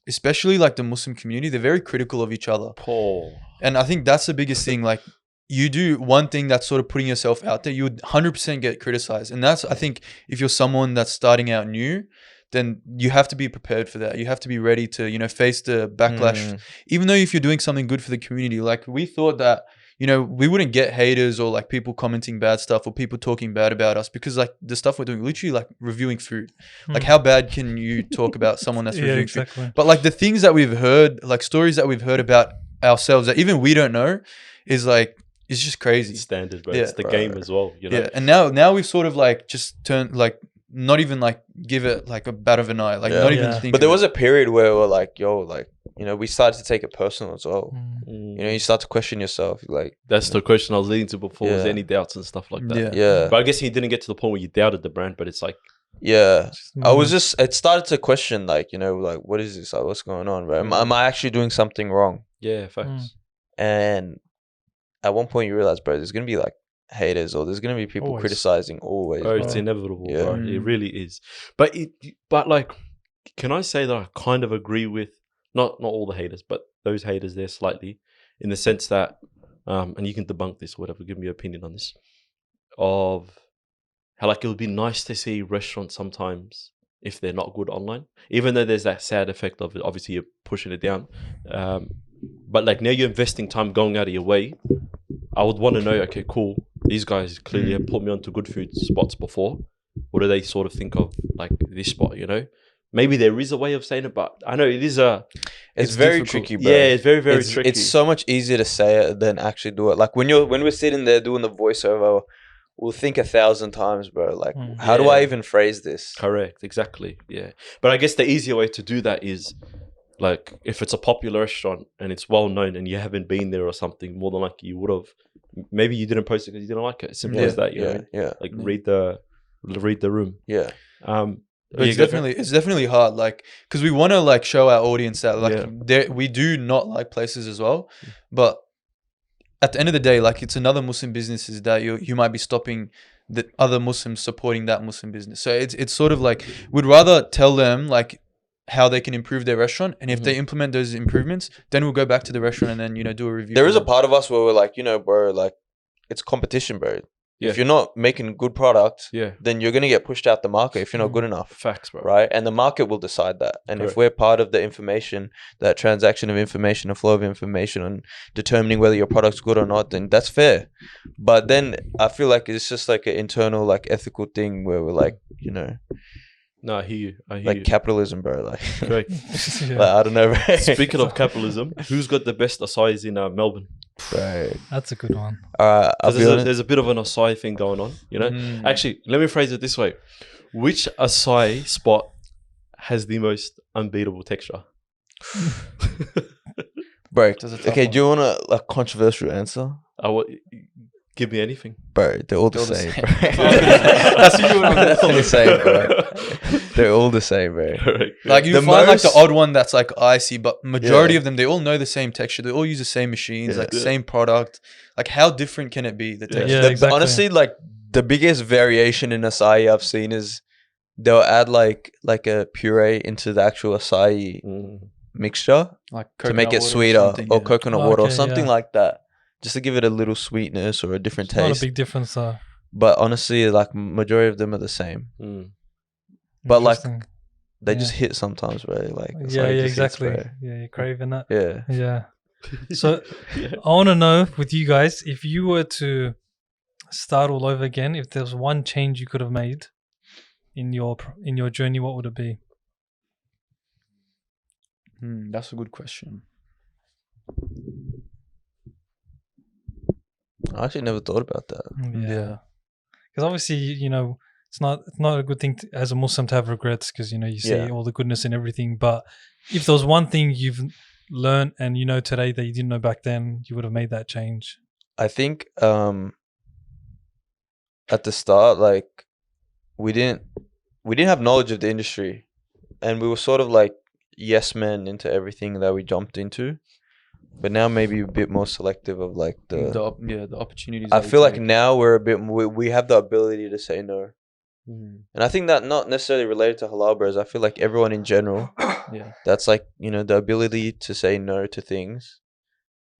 especially like the Muslim community, they're very critical of each other. Paul. And I think that's the biggest thing. Like, you do one thing that's sort of putting yourself out there, you would 100% get criticized. And that's, I think, if you're someone that's starting out new, then you have to be prepared for that. You have to be ready to, you know, face the backlash. Even though if you're doing something good for the community, like we thought that, you know, we wouldn't get haters or like people commenting bad stuff or people talking bad about us, because like the stuff we're doing, literally like reviewing food. Like how bad can you talk about someone that's reviewing food? But like the things that we've heard, like stories that we've heard about ourselves that even we don't know, is like, it's just crazy. It's standard, bro. It's the game as well, you know? Yeah, and now we've sort of like just turned like, not even like give it like a bat of an eye, like not even think. But there was a period where we're like, yo, like, you know, we started to take it personal as well. You know, you start to question yourself, like, that's the question I was leading to before. Was any doubts and stuff like that? Yeah. But I guess you didn't get to the point where you doubted the brand, but it's like, I was just, it started to question, like, you know, like, what is this? Like, what's going on, bro? Am I actually doing something wrong? Yeah, facts. And at one point you realize, bro, there's gonna be like haters, or there's gonna be people criticizing always. Bro, it's inevitable, bro. It really is. But like, can I say that I kind of agree with not all the haters, but those haters there slightly, in the sense that, and you can debunk this or whatever, give me your opinion on this, of how like it would be nice to see restaurants sometimes if they're not good online, even though there's that sad effect of it. Obviously, you're pushing it down. But like now you're investing time going out of your way. I would want to know, okay, cool. These guys clearly have put me onto good food spots before. What do they sort of think of like this spot, you know? Maybe there is a way of saying it, but I know it is it's very difficult. tricky, bro. Yeah, it's very, very tricky. It's so much easier to say it than actually do it. Like when we're sitting there doing the voiceover, we'll think 1,000 times, bro. Like, how do I even phrase this? Correct, exactly. Yeah. But I guess the easier way to do that is, like, if it's a popular restaurant and it's well known and you haven't been there or something, more than likely you would have. Maybe you didn't post it because you didn't like it. Simple as that. You know what I mean? Like read the room. Yeah. It's definitely hard, like, because we want to like show our audience that like we do not like places as well, but at the end of the day, like, it's another Muslim businesses that you might be stopping the other Muslims supporting that Muslim business. So it's sort of like, we'd rather tell them like how they can improve their restaurant, and if they implement those improvements, then we'll go back to the restaurant and then, you know, do a review. There is a part of us where we're like, you know, bro, like, it's competition, bro. Yeah. If you're not making good product, then you're gonna get pushed out the market if you're not good enough. Facts, bro. Right? And the market will decide that. And if we're part of the information, that transaction of information, a flow of information, and determining whether your product's good or not, then that's fair. But then I feel like it's just like an internal, like, ethical thing where we're like, you know. No, I hear you. Like capitalism, bro. Like, correct. Like, I don't know, bro. Speaking of capitalism, who's got the best acais in Melbourne? Right. That's a good one. There's a bit of an acai thing going on, you know. Actually, let me phrase it this way: which acai spot has the most unbeatable texture? Bro, That's a tough okay, one. do you want a controversial answer? Give me anything. Bro, they're all the They're all the same, same. bro. That's what you want to They're all the same, bro. They're all the same, bro. Like you The find like the most- odd one that's like icy, but majority Yeah. of them, they all know the same texture. They all use the same machines, Yeah. like same product. Like how different can it be? The texture. Yeah, The- exactly. Honestly, like the biggest variation in acai I've seen is they'll add like a puree into the actual acai mixture Like to make coconut it water or sweeter, something, or yeah. coconut water or Okay, something yeah. like that, just to give it a little sweetness or a different It's not taste. a big difference though. But honestly, like majority of them are the same. Mm. But, like, Interesting. They Yeah. just hit sometimes, bro. Like it's yeah, like yeah, just hits, exactly. bro. Yeah, you're craving that. Yeah. Yeah. So I want to know with you guys, if you were to start all over again, if there was one change you could have made in your journey, what would it be? That's a good question. I actually never thought about that. Yeah. Because obviously, it's not a good thing as a Muslim to have regrets, because you see Yeah. all the goodness and everything. But if there was one thing you've learned and today that you didn't know back then, you would have made that change. I think at the start, like we didn't have knowledge of the industry, and we were sort of like yes men into everything that we jumped into. But now maybe a bit more selective of like The opportunities. I that we feel like take. now we're a bit we have the ability to say no. And I think that not necessarily related to HalalBros. I feel like everyone in general, Yeah. that's like, the ability to say no to things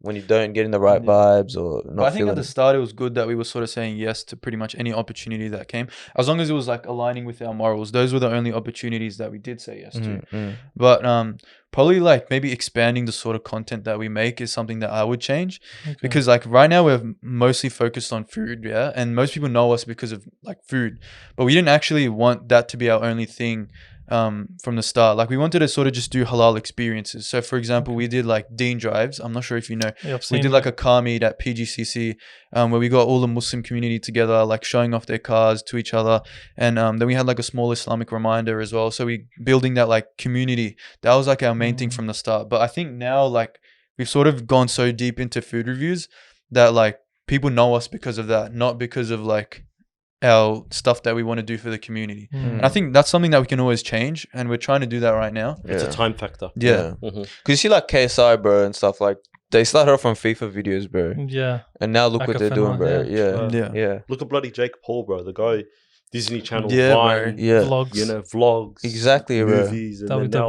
when you don't get in the right Yeah. vibes or not But I think feeling at the start it was good that we were sort of saying yes to pretty much any opportunity that came, as long as it was like aligning with our morals. Those were the only opportunities that we did say yes to. But probably like maybe expanding the sort of content that we make is something that I would change, because like right now we're mostly focused on food, yeah, and most people know us because of like food, but we didn't actually want that to be our only thing. From the start, like we wanted to sort of just do halal experiences. So for example, we did like Dean drives. I'm not sure if you know. Yeah, We did like a car meet at PGCC, where we got all the Muslim community together, like showing off their cars to each other, and then we had like a small Islamic reminder as well. So we building that like community. That was like our main thing from the start. But I think now like we've sort of gone so deep into food reviews that like people know us because of that, not because of like our stuff that we want to do for the community. And I think that's something that we can always change, and we're trying to do that right now. It's a time factor. Yeah. Because you see like KSI, bro, and stuff, like they started off from FIFA videos, bro, Yeah. and now look what they're doing, bro. yeah, Yeah. Look at bloody Jake Paul, bro. The guy, Disney Channel, Yeah, Vine, Yeah. Vlogs. vlogs, Exactly, bro. movies, and then now,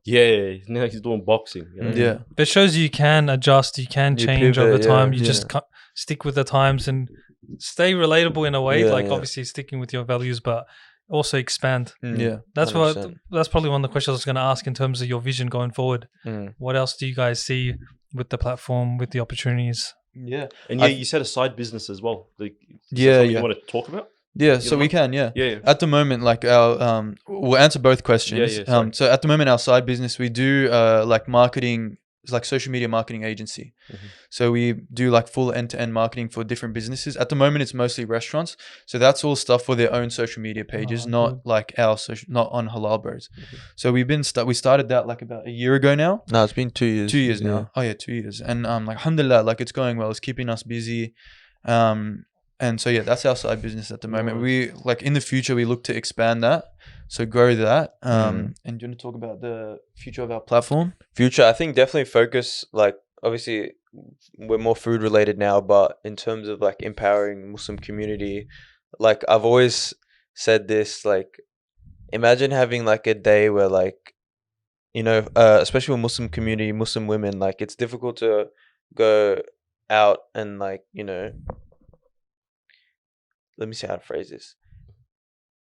WWE. now he's doing boxing. Yeah. But it shows you can adjust, you can You change pivot, over time. yeah. You just stick with the times and stay relatable in a way. Yeah, like yeah. obviously sticking with your values, but also expand. Yeah. That's 100%. that's probably one of the questions I was going to ask in terms of your vision going forward. What else do you guys see with the platform, with the opportunities? Yeah. And you said a side business as well. Like, is that Yeah, something yeah. You want to talk about? Yeah, so know we what? can, yeah. Yeah. At the moment, like our we'll answer both questions. Yeah, sorry. So at the moment, our side business, we do like marketing, it's like social media marketing agency. So we do like full end-to-end marketing for different businesses. At the moment, it's mostly restaurants. So that's all stuff for their own social media pages, not like our social, not on HalalBros. So we started that like about a year ago now. No, it's been 2 years. 2 years now. Oh yeah, 2 years. And like alhamdulilah, like it's going well. It's keeping us busy. And so yeah, that's our side business at the moment. We like in the future we look to expand that, so grow that. And do you want to talk about the future of our platform? Future, I think definitely focus, like obviously we're more food related now, but in terms of like empowering Muslim community, like I've always said this, like imagine having like a day where like, especially with Muslim community, Muslim women, like it's difficult to go out and like, let me see how to phrase this.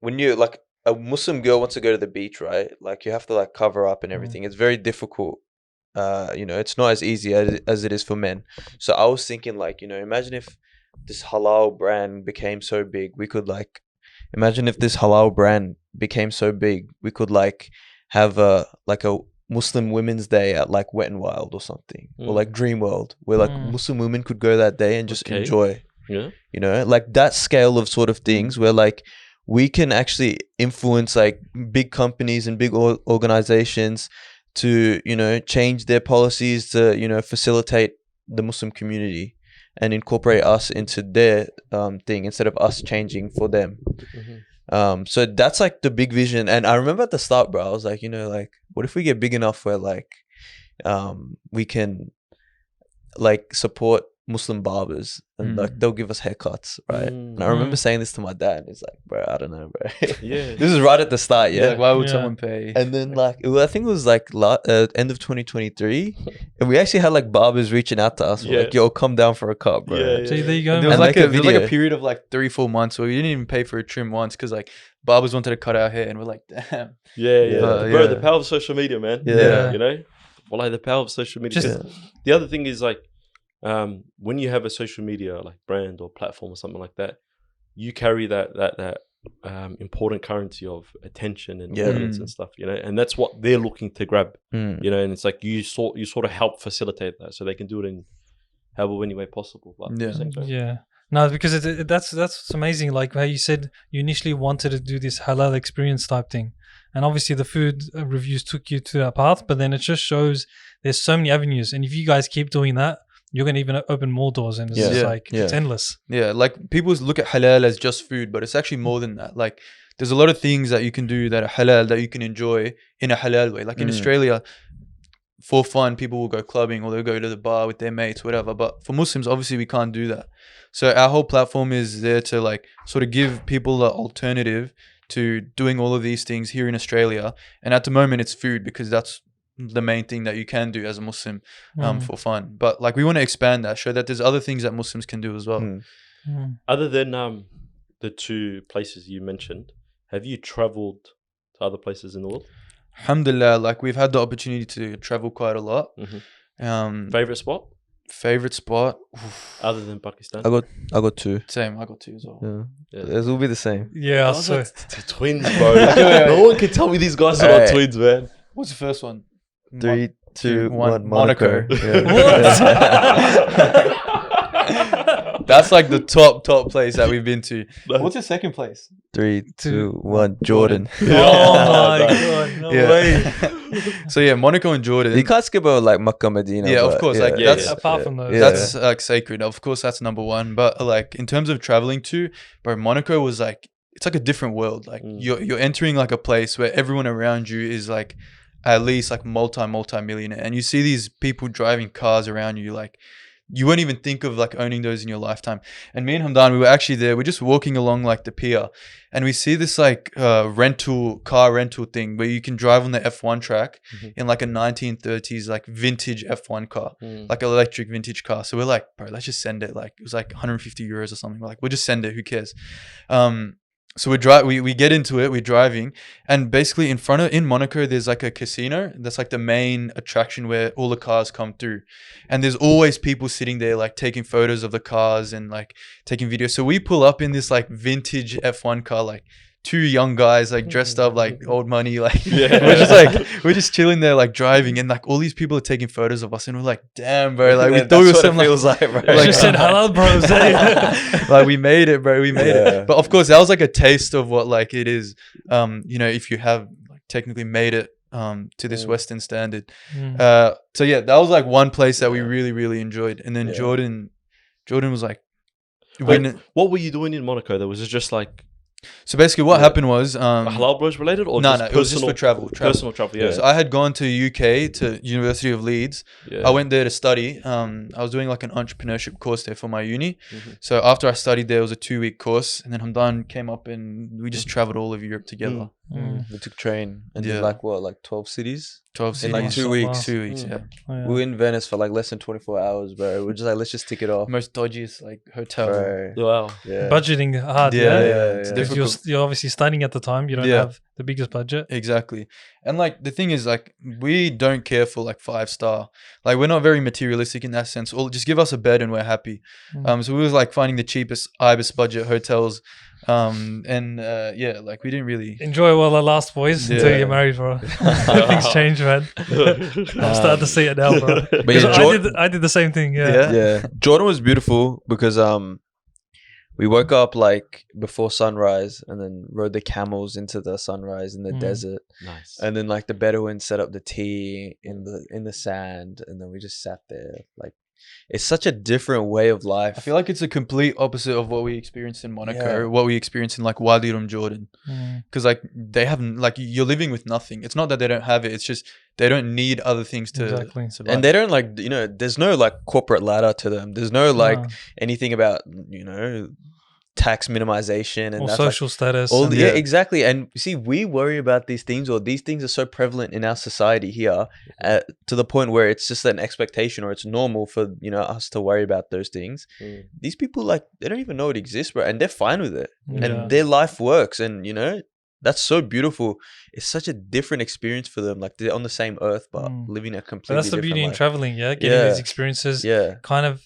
When you like a Muslim girl wants to go to the beach, right? Like you have to like cover up and everything. It's very difficult. It's not as easy as it is for men. So I was thinking like, imagine if this halal brand became so big, we could like, imagine if this halal brand became so big, we could like have a Muslim Women's Day at like Wet n Wild or something, or like Dream World, where like Muslim women could go that day and just enjoy. Yeah. Like that scale of sort of things where like we can actually influence like big companies and big organizations to, you know, change their policies to, you know, facilitate the Muslim community and incorporate us into their thing instead of us changing for them. So that's like the big vision. And I remember at the start, bro, I was like, you know, like, what if we get big enough where like we can like support Muslim barbers and like they'll give us haircuts, right? And I remember saying this to my dad, and he's like, bro, I don't know, bro. Yeah. This is right at the start, yeah. Like, why would someone pay? And then like I think it was like end of 2023, and we actually had like barbers reaching out to us, like, yo, come down for a cut, bro. Yeah, So there you go. There was man. like make a there was like a video. period of like 3-4 months where we didn't even pay for a trim once because like barbers wanted to cut our hair, and we're like, damn. Yeah. But, Bro, yeah. the power of social media, man. Yeah. You know? Well, like the power of social media. Just- 'Cause the other thing is like, when you have a social media like brand or platform or something like that, you carry that important currency of attention and audience and stuff, you know, and that's what they're looking to grab, you know, and it's like you sort of help facilitate that so they can do it in however many way possible. But Yeah. No, because that's what's amazing. Like how you said you initially wanted to do this halal experience type thing. And obviously the food reviews took you to that path, but then it just shows there's so many avenues. And if you guys keep doing that, you're going to even open more doors, and it's just like, it's endless. Yeah, like people look at halal as just food, but it's actually more than that. Like there's a lot of things that you can do that are halal that you can enjoy in a halal way. Like in Australia, for fun, people will go clubbing or they'll go to the bar with their mates, whatever. But for Muslims, obviously we can't do that. So our whole platform is there to like sort of give people an alternative to doing all of these things here in Australia. And at the moment it's food because that's the main thing that you can do as a Muslim for fun. But like we want to expand that, show that there's other things that Muslims can do as well. Other than the 2 places you mentioned, have you traveled to other places in the world? Alhamdulillah, like we've had the opportunity to travel quite a lot. Favorite spot Favorite spot? other than Pakistan? I got 2. Same, I got 2 as well. This will be the same. Yeah, so The twins, bro. No one can tell me these guys are not twins, man. What's the first one? 3, 2, 1, Monaco. Monaco. Yeah. That's like the top place that we've been to. What's your second place? 3, 2, 1, Jordan. oh my god, no way. So yeah, Monaco and Jordan. You can't skip over like Makkah, Medina. Yeah, of but course, like, that's- Apart from those, Yeah. That's like sacred. Of course, that's number one. But like in terms of traveling to, bro, Monaco was like, it's like a different world. Like you're entering like a place where everyone around you is like at least like multi-millionaire, and you see these people driving cars around you like you wouldn't even think of like owning those in your lifetime. And me and Humdaan, we were actually there. We're just walking along like the pier, and we see this like car rental thing where you can drive on the F1 track in like a 1930s like vintage F1 car, like an electric vintage car. So we're like, bro, let's just send it. Like it was like 150 euros or something. We're like, we'll just send it. Who cares? So we get into it, we're driving, and basically in Monaco, there's like a casino. That's like the main attraction where all the cars come through. And there's always people sitting there like taking photos of the cars and like taking videos. So we pull up in this like vintage F1 car, like 2 young guys like dressed up like old money, like we're just chilling there like driving, and like all these people are taking photos of us, and we're like, damn, bro, like we thought we were something feels like, bro. you just said HalalBros. Eh? like we made it, bro. We made it. But of course, that was like a taste of what like it is. You know, if you have like technically made it to this Western standard. So yeah, that was like one place that we really enjoyed. And then Jordan was like, what were you doing in Monaco? There was it just like so basically what happened was HalalBros related or no, just it was just for travel. Personal travel, yeah. So I had gone to UK to University of Leeds. I went there to study. I was doing like an entrepreneurship course there for my uni. So after I studied there, it was a 2-week course, and then Humdaan came up and we just traveled all of Europe together. We took train and did like 12 cities? 12 cities. In like 2 weeks. 2 weeks, yeah. We were in Venice for like less than 24 hours, bro. We're just like, let's just tick it off. Most dodgiest like hotel. Bro. Wow. Yeah. Budgeting hard, Yeah, Because it's difficult. you're obviously studying at the time. You don't have the biggest budget. Exactly. And like the thing is like we don't care for like 5-star. Like we're not very materialistic in that sense. Or just give us a bed and we're happy. So we was like finding the cheapest IBIS budget hotels. Like we didn't really enjoy while it lasts, boys, until you're married, bro. Things change, man. I'm starting to see it now, bro. But yeah, I did the same thing. Yeah. Jordan was beautiful because We woke up like before sunrise and then rode the camels into the sunrise in the desert. Nice. And then like the Bedouins set up the tea in the sand, and then we just sat there. Like, it's such a different way of life. I feel like it's a complete opposite of what we experienced in Monaco, Yeah. what we experienced in like Wadi Rum, Jordan. Mm. Because like they have like you're living with nothing. It's not that they don't have it. It's just they don't need other things to Exactly. survive. And they don't like, there's no like corporate ladder to them. There's no like No. anything about, tax minimization and Or that's social status. all and- yeah, exactly. And see, we worry about these things, or these things are so prevalent in our society here, to the point where it's just an expectation, or it's normal for us to worry about those things. These people, like, they don't even know it exists, bro, and they're fine with it, Yeah. and their life works, and that's so beautiful. It's such a different experience for them. Like, they're on the same earth, but living a But completely that's the different beauty in life. traveling, yeah? Getting Yeah. these experiences, Yeah, kind of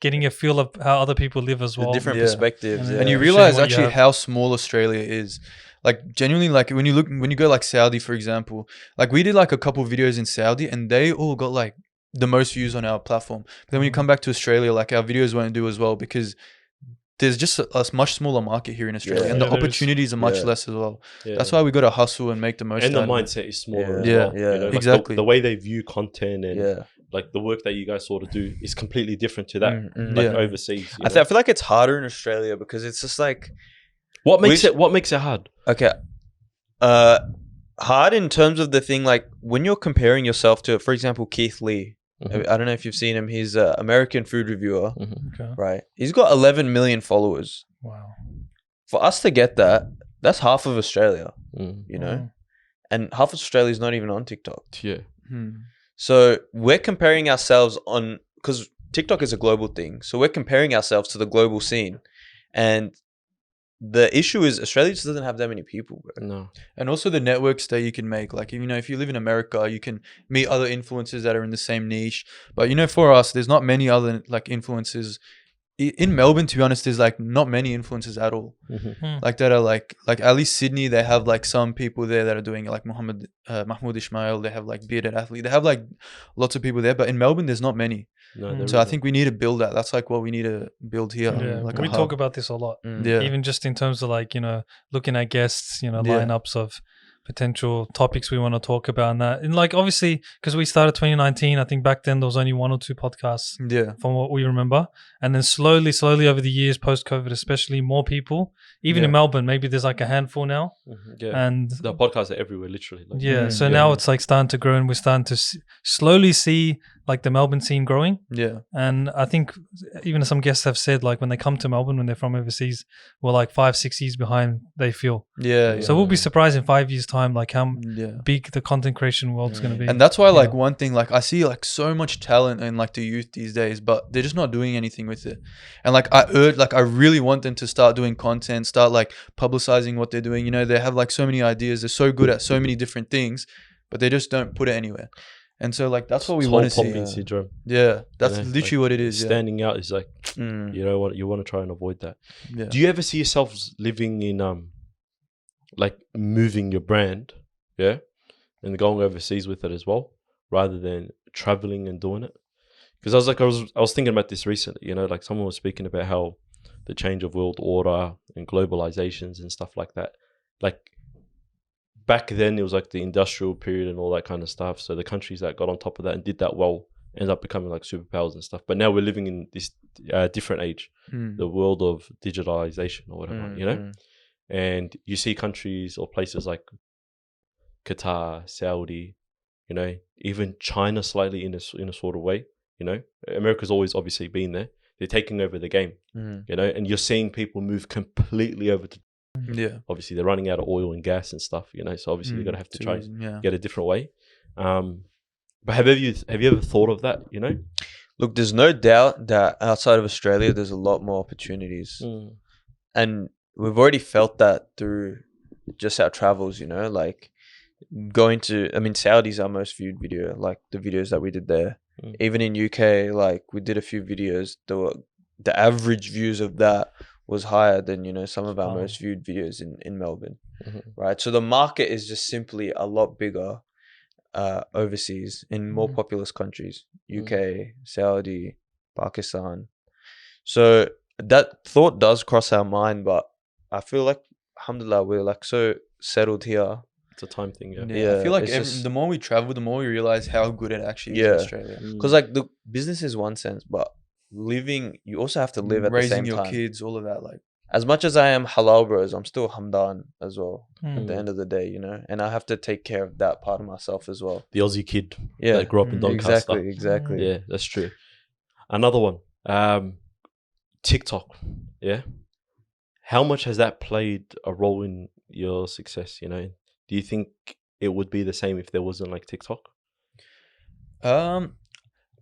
getting a feel of how other people live as the well. different Yeah. perspectives. And Yeah. And you Sharing realize what you actually have. how small Australia is. Like genuinely, like when you go like Saudi, for example, like we did like a couple videos in Saudi and they all got like the most views on our platform. But then when you come back to Australia, like our videos won't do as well because there's just a much smaller market here in Australia, Yeah. and Yeah, the there is. opportunities are much Yeah. less as well. Yeah. That's why we got to hustle and make the most. And the out of it. mindset is smaller as Yeah. well. Yeah. Like Exactly. the way they view content and Yeah. like the work that you guys sort of do is completely different to that. Mm, Like Yeah. overseas. I feel like it's harder in Australia because it's just like, What makes Which- it hard? okay, hard in terms of the thing, like when you're comparing yourself to, for example, Keith Lee. Mhm. I don't know if you've seen him. He's an American food reviewer, Okay. right? He's got 11 million followers. Wow. For us to get that, that's half of Australia, Mm. Mm. and half of Australia is not even on TikTok. Yeah. So we're comparing ourselves on, because TikTok is a global thing. So we're comparing ourselves to the global scene, and the issue is Australia just doesn't have that many people, bro. No. And also the networks that you can make. Like, if you live in America, you can meet other influencers that are in the same niche. But, for us, there's not many other like influencers. In Melbourne, to be honest, there's like not many influencers at all. Mhm. Like that are like at least Sydney, they have like some people there that are doing it, like Mahmoud Ismail. They have like Bearded Athlete. They have like lots of people there. But in Melbourne, there's not many. No. Mm. there So I isn't. think we need to build that. That's like what we need to build here. Yeah, Like we a talk hub. about this a lot. Yeah. Even just in terms of like, looking at guests, lineups of potential topics we want to talk about and that. And like, obviously, because we started 2019, I think back then there was only 1 or 2 podcasts Yeah. from what we remember. And then slowly over the years, post-COVID, especially more people, even in Yeah. Melbourne, maybe there's like a handful now. Yeah. And The podcasts are everywhere, literally. Like, yeah, so yeah. now it's like starting to grow and we're starting to slowly see like the Melbourne scene growing. Yeah. And I think even some guests have said like when they come to Melbourne, when they're from overseas, we're like 5-6 years behind they feel. Yeah. So we'll be surprised in 5 years time, like how Yeah. big the content creation world's going to be. And that's why, like, Yeah. one thing, like, I see like so much talent in like the youth these days, but they're just not doing anything with it. And like, I really want them to start doing content, start like publicizing what they're doing. They have like so many ideas. They're so good at so many different things, but they just don't put it anywhere. And so, like, that's what we Tall want to see. poppy syndrome. Yeah, that's literally like, what it is. Yeah. Standing out is like Mm. you want to try and avoid that. Yeah. Do you ever see yourselves living in like moving your brand, yeah, and going overseas with it as well, rather than traveling and doing it? Because I was thinking about this recently. Like someone was speaking about how the change of world order and globalizations and stuff like that. Like back then, it was like the industrial period and all that kind of stuff. So the countries that got on top of that and did that well ended up becoming like superpowers and stuff. But now we're living in this different age, the world of digitalization or whatever, And you see countries or places like Qatar, Saudi, even China slightly in a sort of way, America's always obviously been there. They're taking over the game, and you're seeing people move completely over to, Yeah. obviously they're running out of oil and gas and stuff, so obviously they're going to have to try and Yeah. get a different way. But have you ever thought of that, Look, there's no doubt that outside of Australia, there's a lot more opportunities. And we've already felt that through just our travels, like going to, Saudi's our most viewed video, like the videos that we did there. Even in UK, like we did a few videos, the average views of that was higher than, some of our most viewed videos in Melbourne, right? So the market is just simply a lot bigger overseas in more populous countries, UK, Saudi, Pakistan. So that thought does cross our mind, but I feel like, alhamdulillah, we're like so settled here. It's a time thing, yeah. I feel like the more we travel, the more we realize how good it actually is in Australia. Because like the business is one sense, but living, you also have to live at the same time. Raising your kids, all of that, like. As much as I am HalalBros, I'm still Humdaan as well. Mm. At the end of the day, you know, and I have to take care of that part of myself as well. The Aussie kid Yeah, that grew up in Doncaster. Exactly. Yeah, that's true. Another one, TikTok. Yeah, how much has that played a role in your success? You know, do you think it would be the same if there wasn't like TikTok?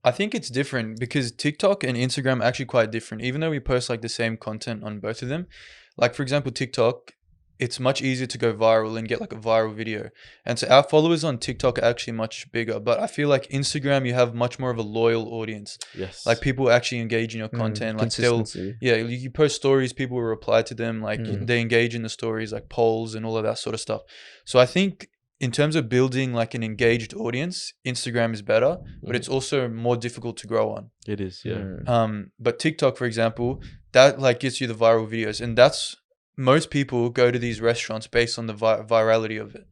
I think it's different because TikTok and Instagram are actually quite different. Even though we post like the same content on both of them, like for example, TikTok, it's much easier to go viral and get like a viral video. And so our followers on TikTok are actually much bigger. But I feel like Instagram, you have much more of a loyal audience. Yes. Like people actually engage in your content. Like Consistency. you post stories, people will reply to them. Like they engage in the stories, like polls and all of that sort of stuff. So I think in terms of building like an engaged audience, Instagram is better, but it's also more difficult to grow on. It is, yeah. But TikTok, for example, that like gets you the viral videos, and that's most people go to these restaurants based on the virality of it.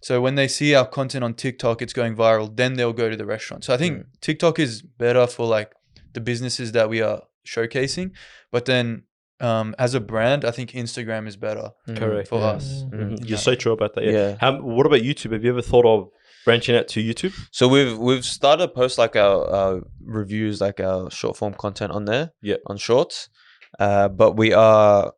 So when they see our content on TikTok, it's going viral, then they'll go to the restaurant. So I think TikTok is better for like the businesses that we are showcasing, but then as a brand, I think Instagram is better Correct. for us. You're so true about that. Yeah. What about YouTube? Have you ever thought of branching out to YouTube? So we've started to post like our reviews, like our short form content on there. Yeah. On Shorts, but we are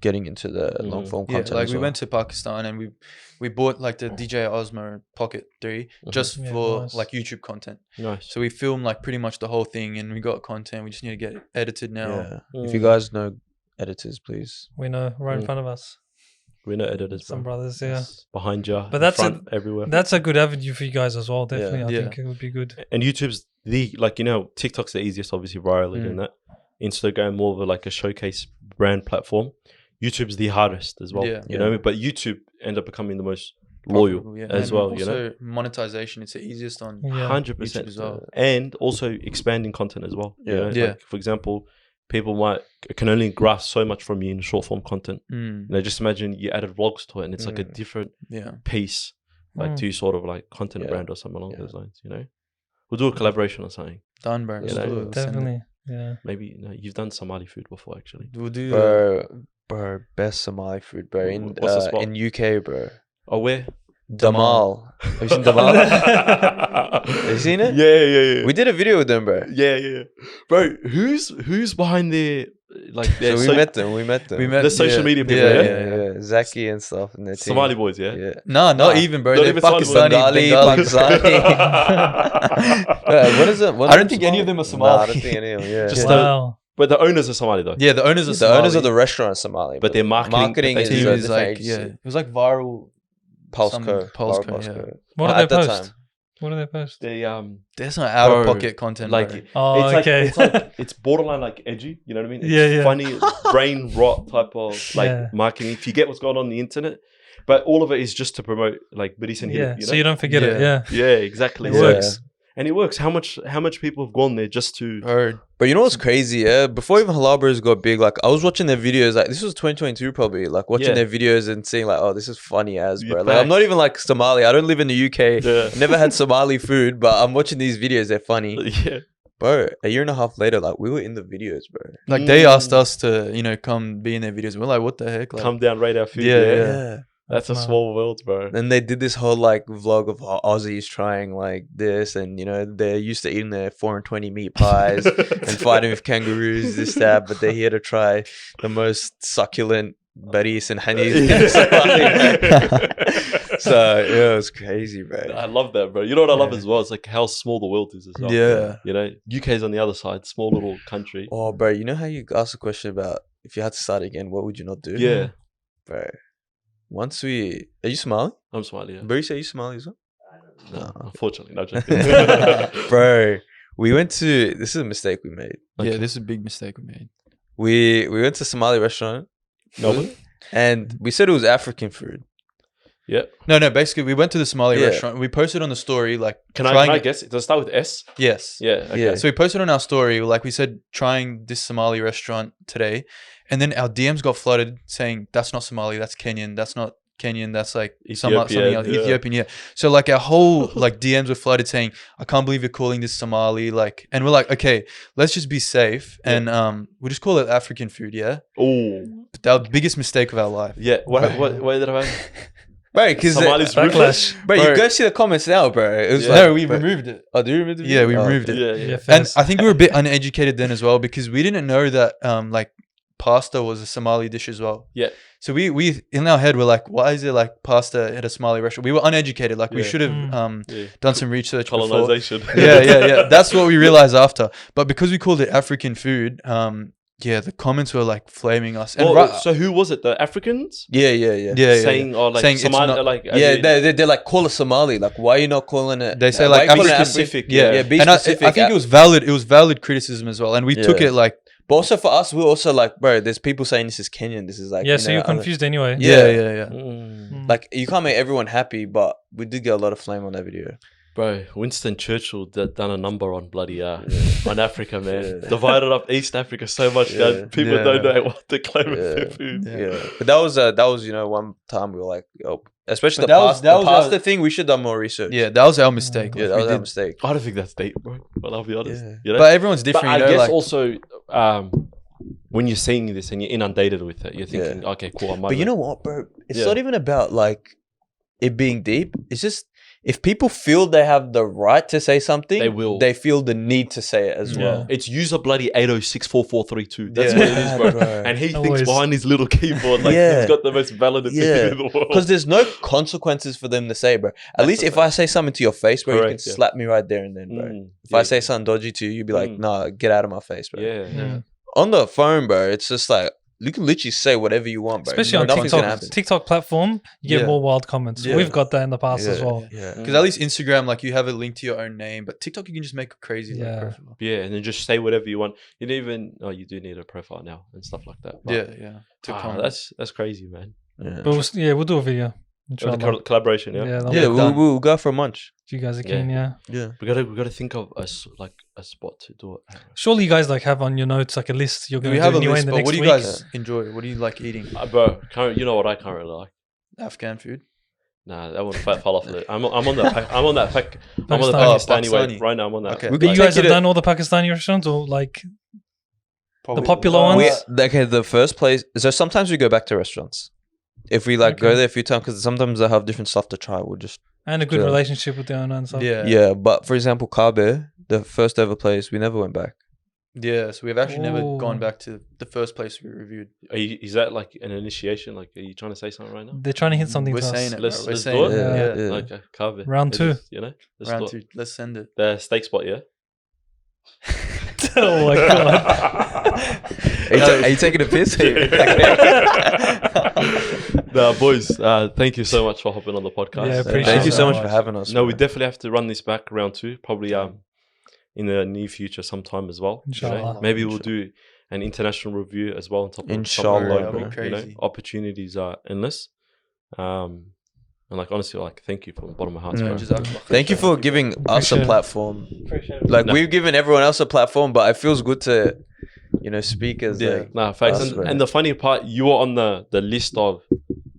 getting into the long form content. Like we went to Pakistan and we bought like the DJI Osmo Pocket 3 just for like YouTube content. Nice. So we filmed like pretty much the whole thing and we got content. We just need to get it edited now. Yeah. If you guys know editors, please. We know right in front of us. We know editors, some brothers, yeah. Behind you, but that's front, everywhere. That's a good avenue for you guys as well. Definitely, I think it would be good. And YouTube's TikTok's the easiest, obviously, virally doing that. Instagram more of like a showcase brand platform. YouTube's the hardest as well. You know what I mean? But YouTube ended up becoming the most loyal as well. You know, monetization, it's the easiest on 100% as well. And also expanding content as well. Yeah, you know? Like, for example, people can only grasp so much from you in short form content. You know, just imagine you added vlogs to it, and it's like a different piece, like to sort of like content brand or something along those lines. You know, we'll do a collaboration or something. Done, bro. Definitely. Yeah. Maybe you've done Somali food before, actually. We'll do. Bro, best Somali food, bro. In UK, bro. Oh, where? Damal. Have you seen Damal? Have you seen it? Yeah. We did a video with them, bro. Yeah. Bro, who's behind their like? So we met them. The social media people. Yeah. Zaki and stuff. And their team. Somali boys, yeah. No, not even, bro. They're Pakistani. What is it? I don't think any of them are Somali. Nah, I don't think any of them. Yeah. Just but the owners are Somali though. Yeah, the owners are Somali. The owners of the restaurant are Somali. But their marketing team is like it was like viral. Pulseco. What do they post? What do they post? There's no out of pocket content. Like it's borderline like edgy. You know what I mean? It's funny, brain rot type of like marketing. If you get what's going on the internet, but all of it is just to promote like Bidis and you know? So you don't forget it. Yeah, exactly. It works. And it works. How much people have gone there just to... But you know what's crazy, yeah? Before even HalalBros got big, like I was watching their videos, like this was 2022 probably, like watching their videos and seeing like, oh, this is funny as, bro. Like I'm not even like Somali. I don't live in the UK. Never had Somali food, but I'm watching these videos. They're funny. Yeah. Bro, a year and a half later, like we were in the videos, bro. Like they asked us to, come be in their videos. We're like, what the heck? Like, come down, rate our food. Yeah. That's a small world, bro. And they did this whole like vlog of Aussies trying like this, and they're used to eating their 420 meat pies and fighting with kangaroos, this that, but they're here to try the most succulent baris and hanis. So it was crazy, bro. I love that, bro. You know what I love as well? It's like how small the world is as well. Yeah. You know, UK's on the other side, small little country. Oh, bro, you know how you asked a question about if you had to start again, what would you not do? Yeah. Bro. Are you Somali? I'm Somali, yeah. Bro, you say you Somali as well? No, unfortunately, not just. Bro, this is a mistake we made. Yeah, this is a big mistake we made. We went to a Somali restaurant, Melbourne, and we said it was African food. Yeah. No. Basically, we went to the Somali restaurant. We posted on the story like. Can I guess? Does it start with S? Yes. Yeah. Okay. Yeah. So we posted on our story, like we said, trying this Somali restaurant today, and then our DMs got flooded saying that's not Somali, that's Kenyan, that's not Kenyan, that's like something else, Ethiopian. Yeah. So like our whole like DMs were flooded saying, I can't believe you're calling this Somali, like, and we're like, okay, let's just be safe and we'll just call it African food. Yeah. Oh. That was the biggest mistake of our life. Yeah. What did I? Bro, because Somali's backlash. bro, you go see the comments now, bro. It was No, we removed it. Oh, do you remove the Yeah, we video? removed okay. it. Yeah. And I think we were a bit uneducated then as well because we didn't know that like pasta was a Somali dish as well. Yeah. So we in our head we're like, why is it like pasta at a Somali restaurant? We were uneducated. Like we Yeah. should have done some research before. Colonization. Yeah. That's what we realized after. But because we called it African food, the comments were like flaming us. And So who was it? The Africans? Yeah. Saying or like Saying it's Somali, not- like They're like, call it Somali. Like, why are you not calling it? they say why like are you calling it African specific, Yeah, yeah, be and specific. I think it was valid. It was valid criticism as well, and we took Yeah. it like But also for us, we're also like, bro, there's people saying this is Kenyan. This is like, Yeah, you so know, you're other- confused anyway. yeah. Like, you can't make everyone happy, but we did get a lot of flame on that video. Bro, Winston Churchill done a number on bloody on Africa, man. Divided up East Africa so much that people don't know what to claim as their food. Yeah. But that was you know, one time we were like, oh, especially But the pasta thing, we should have done more research. Yeah, that was our mistake. Yeah, Like, that we was our did- mistake. I don't think that's deep, bro. But I'll be honest. Yeah. You know? But everyone's different. But I you know, guess like, also when you're seeing this and you're inundated with it, you're thinking, okay, cool. But you know what, bro? It's Yeah. not even about like it being deep. It's just if people feel they have the right to say something, They will. They feel the need to say it as well. It's user bloody 8064432. That's Yeah. what it is, bro. Bro. And he thinks Always. behind his little keyboard like Yeah. he's got the most valid opinion in the world. Because there's no consequences for them to say, bro. At That's least the if I say something to your face, bro, you Correct, can yeah. slap me right there and then, bro. If I say something dodgy to you, you'd be like, nah, get out of my face, bro. yeah. On the phone, bro, it's just like, you can literally say whatever you want, bro. Especially on Nothing's gonna TikTok. happen. TikTok platform, you get Yeah. more wild comments. Yeah. We've got that in the past as well. Yeah. because at least Instagram, like you have a link to your own name, but TikTok you can just make a crazy like, Yeah. profile. Yeah, and then just say whatever you want. You don't even. Oh, you do need a profile now and stuff like that. But, Yeah. To comment. that's crazy, man. Yeah. But we'll do a video. The Inshallah. collaboration, yeah. that'll Yeah, be done. we'll go for lunch. if you guys are Yeah. keen, yeah. Yeah. We gotta think of a spot to do it. Surely you guys like have on your notes like a list you're going We to have do a anyway list, in the but next what do you week. guys enjoy? What do you like eating? Bro, you know what I can't really like. Afghan food. Nah, that one fell off of it. I'm on the Pakistani Pakistani. way right now. I'm on that. Okay. We But could you take guys have it- done all the Pakistani restaurants or like Probably popular the- ones? Okay, the first place. So sometimes we go back to restaurants. If we like go Okay. there a few times, because sometimes they have different stuff to try. We'll just and a good Yeah. relationship with the owner and stuff. Yeah. But for example, Kebab, the first ever place, we never went back. Yeah. So we've actually never Ooh. gone back to the first place we reviewed. Is that like an initiation? Like, are you trying to say something right now? They're trying to hit something We're to saying us. it. Let's Bro. We're do saying it. it. Yeah. Okay, carve it. Round two. You know, let's Round do it. 2. Let's send it. The steak spot, yeah. Oh my god. Are you taking a piss? Nah, boys, thank you so much for hopping on the podcast. Yeah, appreciate Thank you it so so much much. for having us. No, we bro. definitely have to run this back round 2, probably in the near future sometime as well. you know. Inshallah. Maybe we'll do an international review as well on top of Inshallah, local, that'd be you know. crazy. Opportunities are endless. And like honestly, like thank you from the bottom of my heart. Yeah, bro. Jazakallah. Thank you for giving us Appreciate a it. platform. Appreciate it. Like No. we've given everyone else a platform, but it feels good to, speak as Yeah. like. Nah, facts. Us, bro. And the funny part, you were on the list of,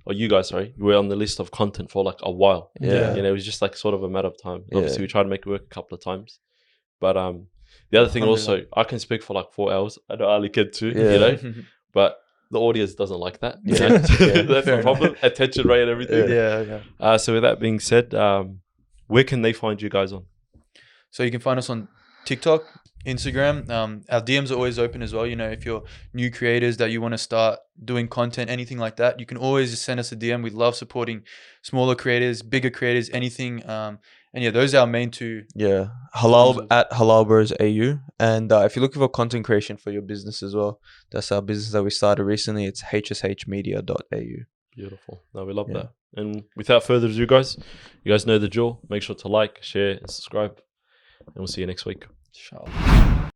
or you guys, sorry, you were on the list of content for like a while. Yeah. You know, it was just like sort of a matter of time. Yeah. Obviously, we tried to make it work a couple of times, but the other thing also, I can speak for like 4 hours. I know Ali can too. Yeah. You know, but the audience doesn't like that. You know? Yeah. That's the problem. Attention rate and everything. Yeah. So with that being said, where can they find you guys on? So you can find us on TikTok, Instagram. Our DMs are always open as well. You know, if you're new creators that you want to start doing content, anything like that, you can always just send us a DM. We love supporting smaller creators, bigger creators, anything. And yeah, those are our main 2. Yeah, at HalalBros AU, and if you're looking for content creation for your business as well, that's our business that we started recently. It's hshmedia.au. Beautiful. No, we love Yeah. that. And without further ado, guys, you guys know the drill. Make sure to like, share, and subscribe. And we'll see you next week. Inshallah.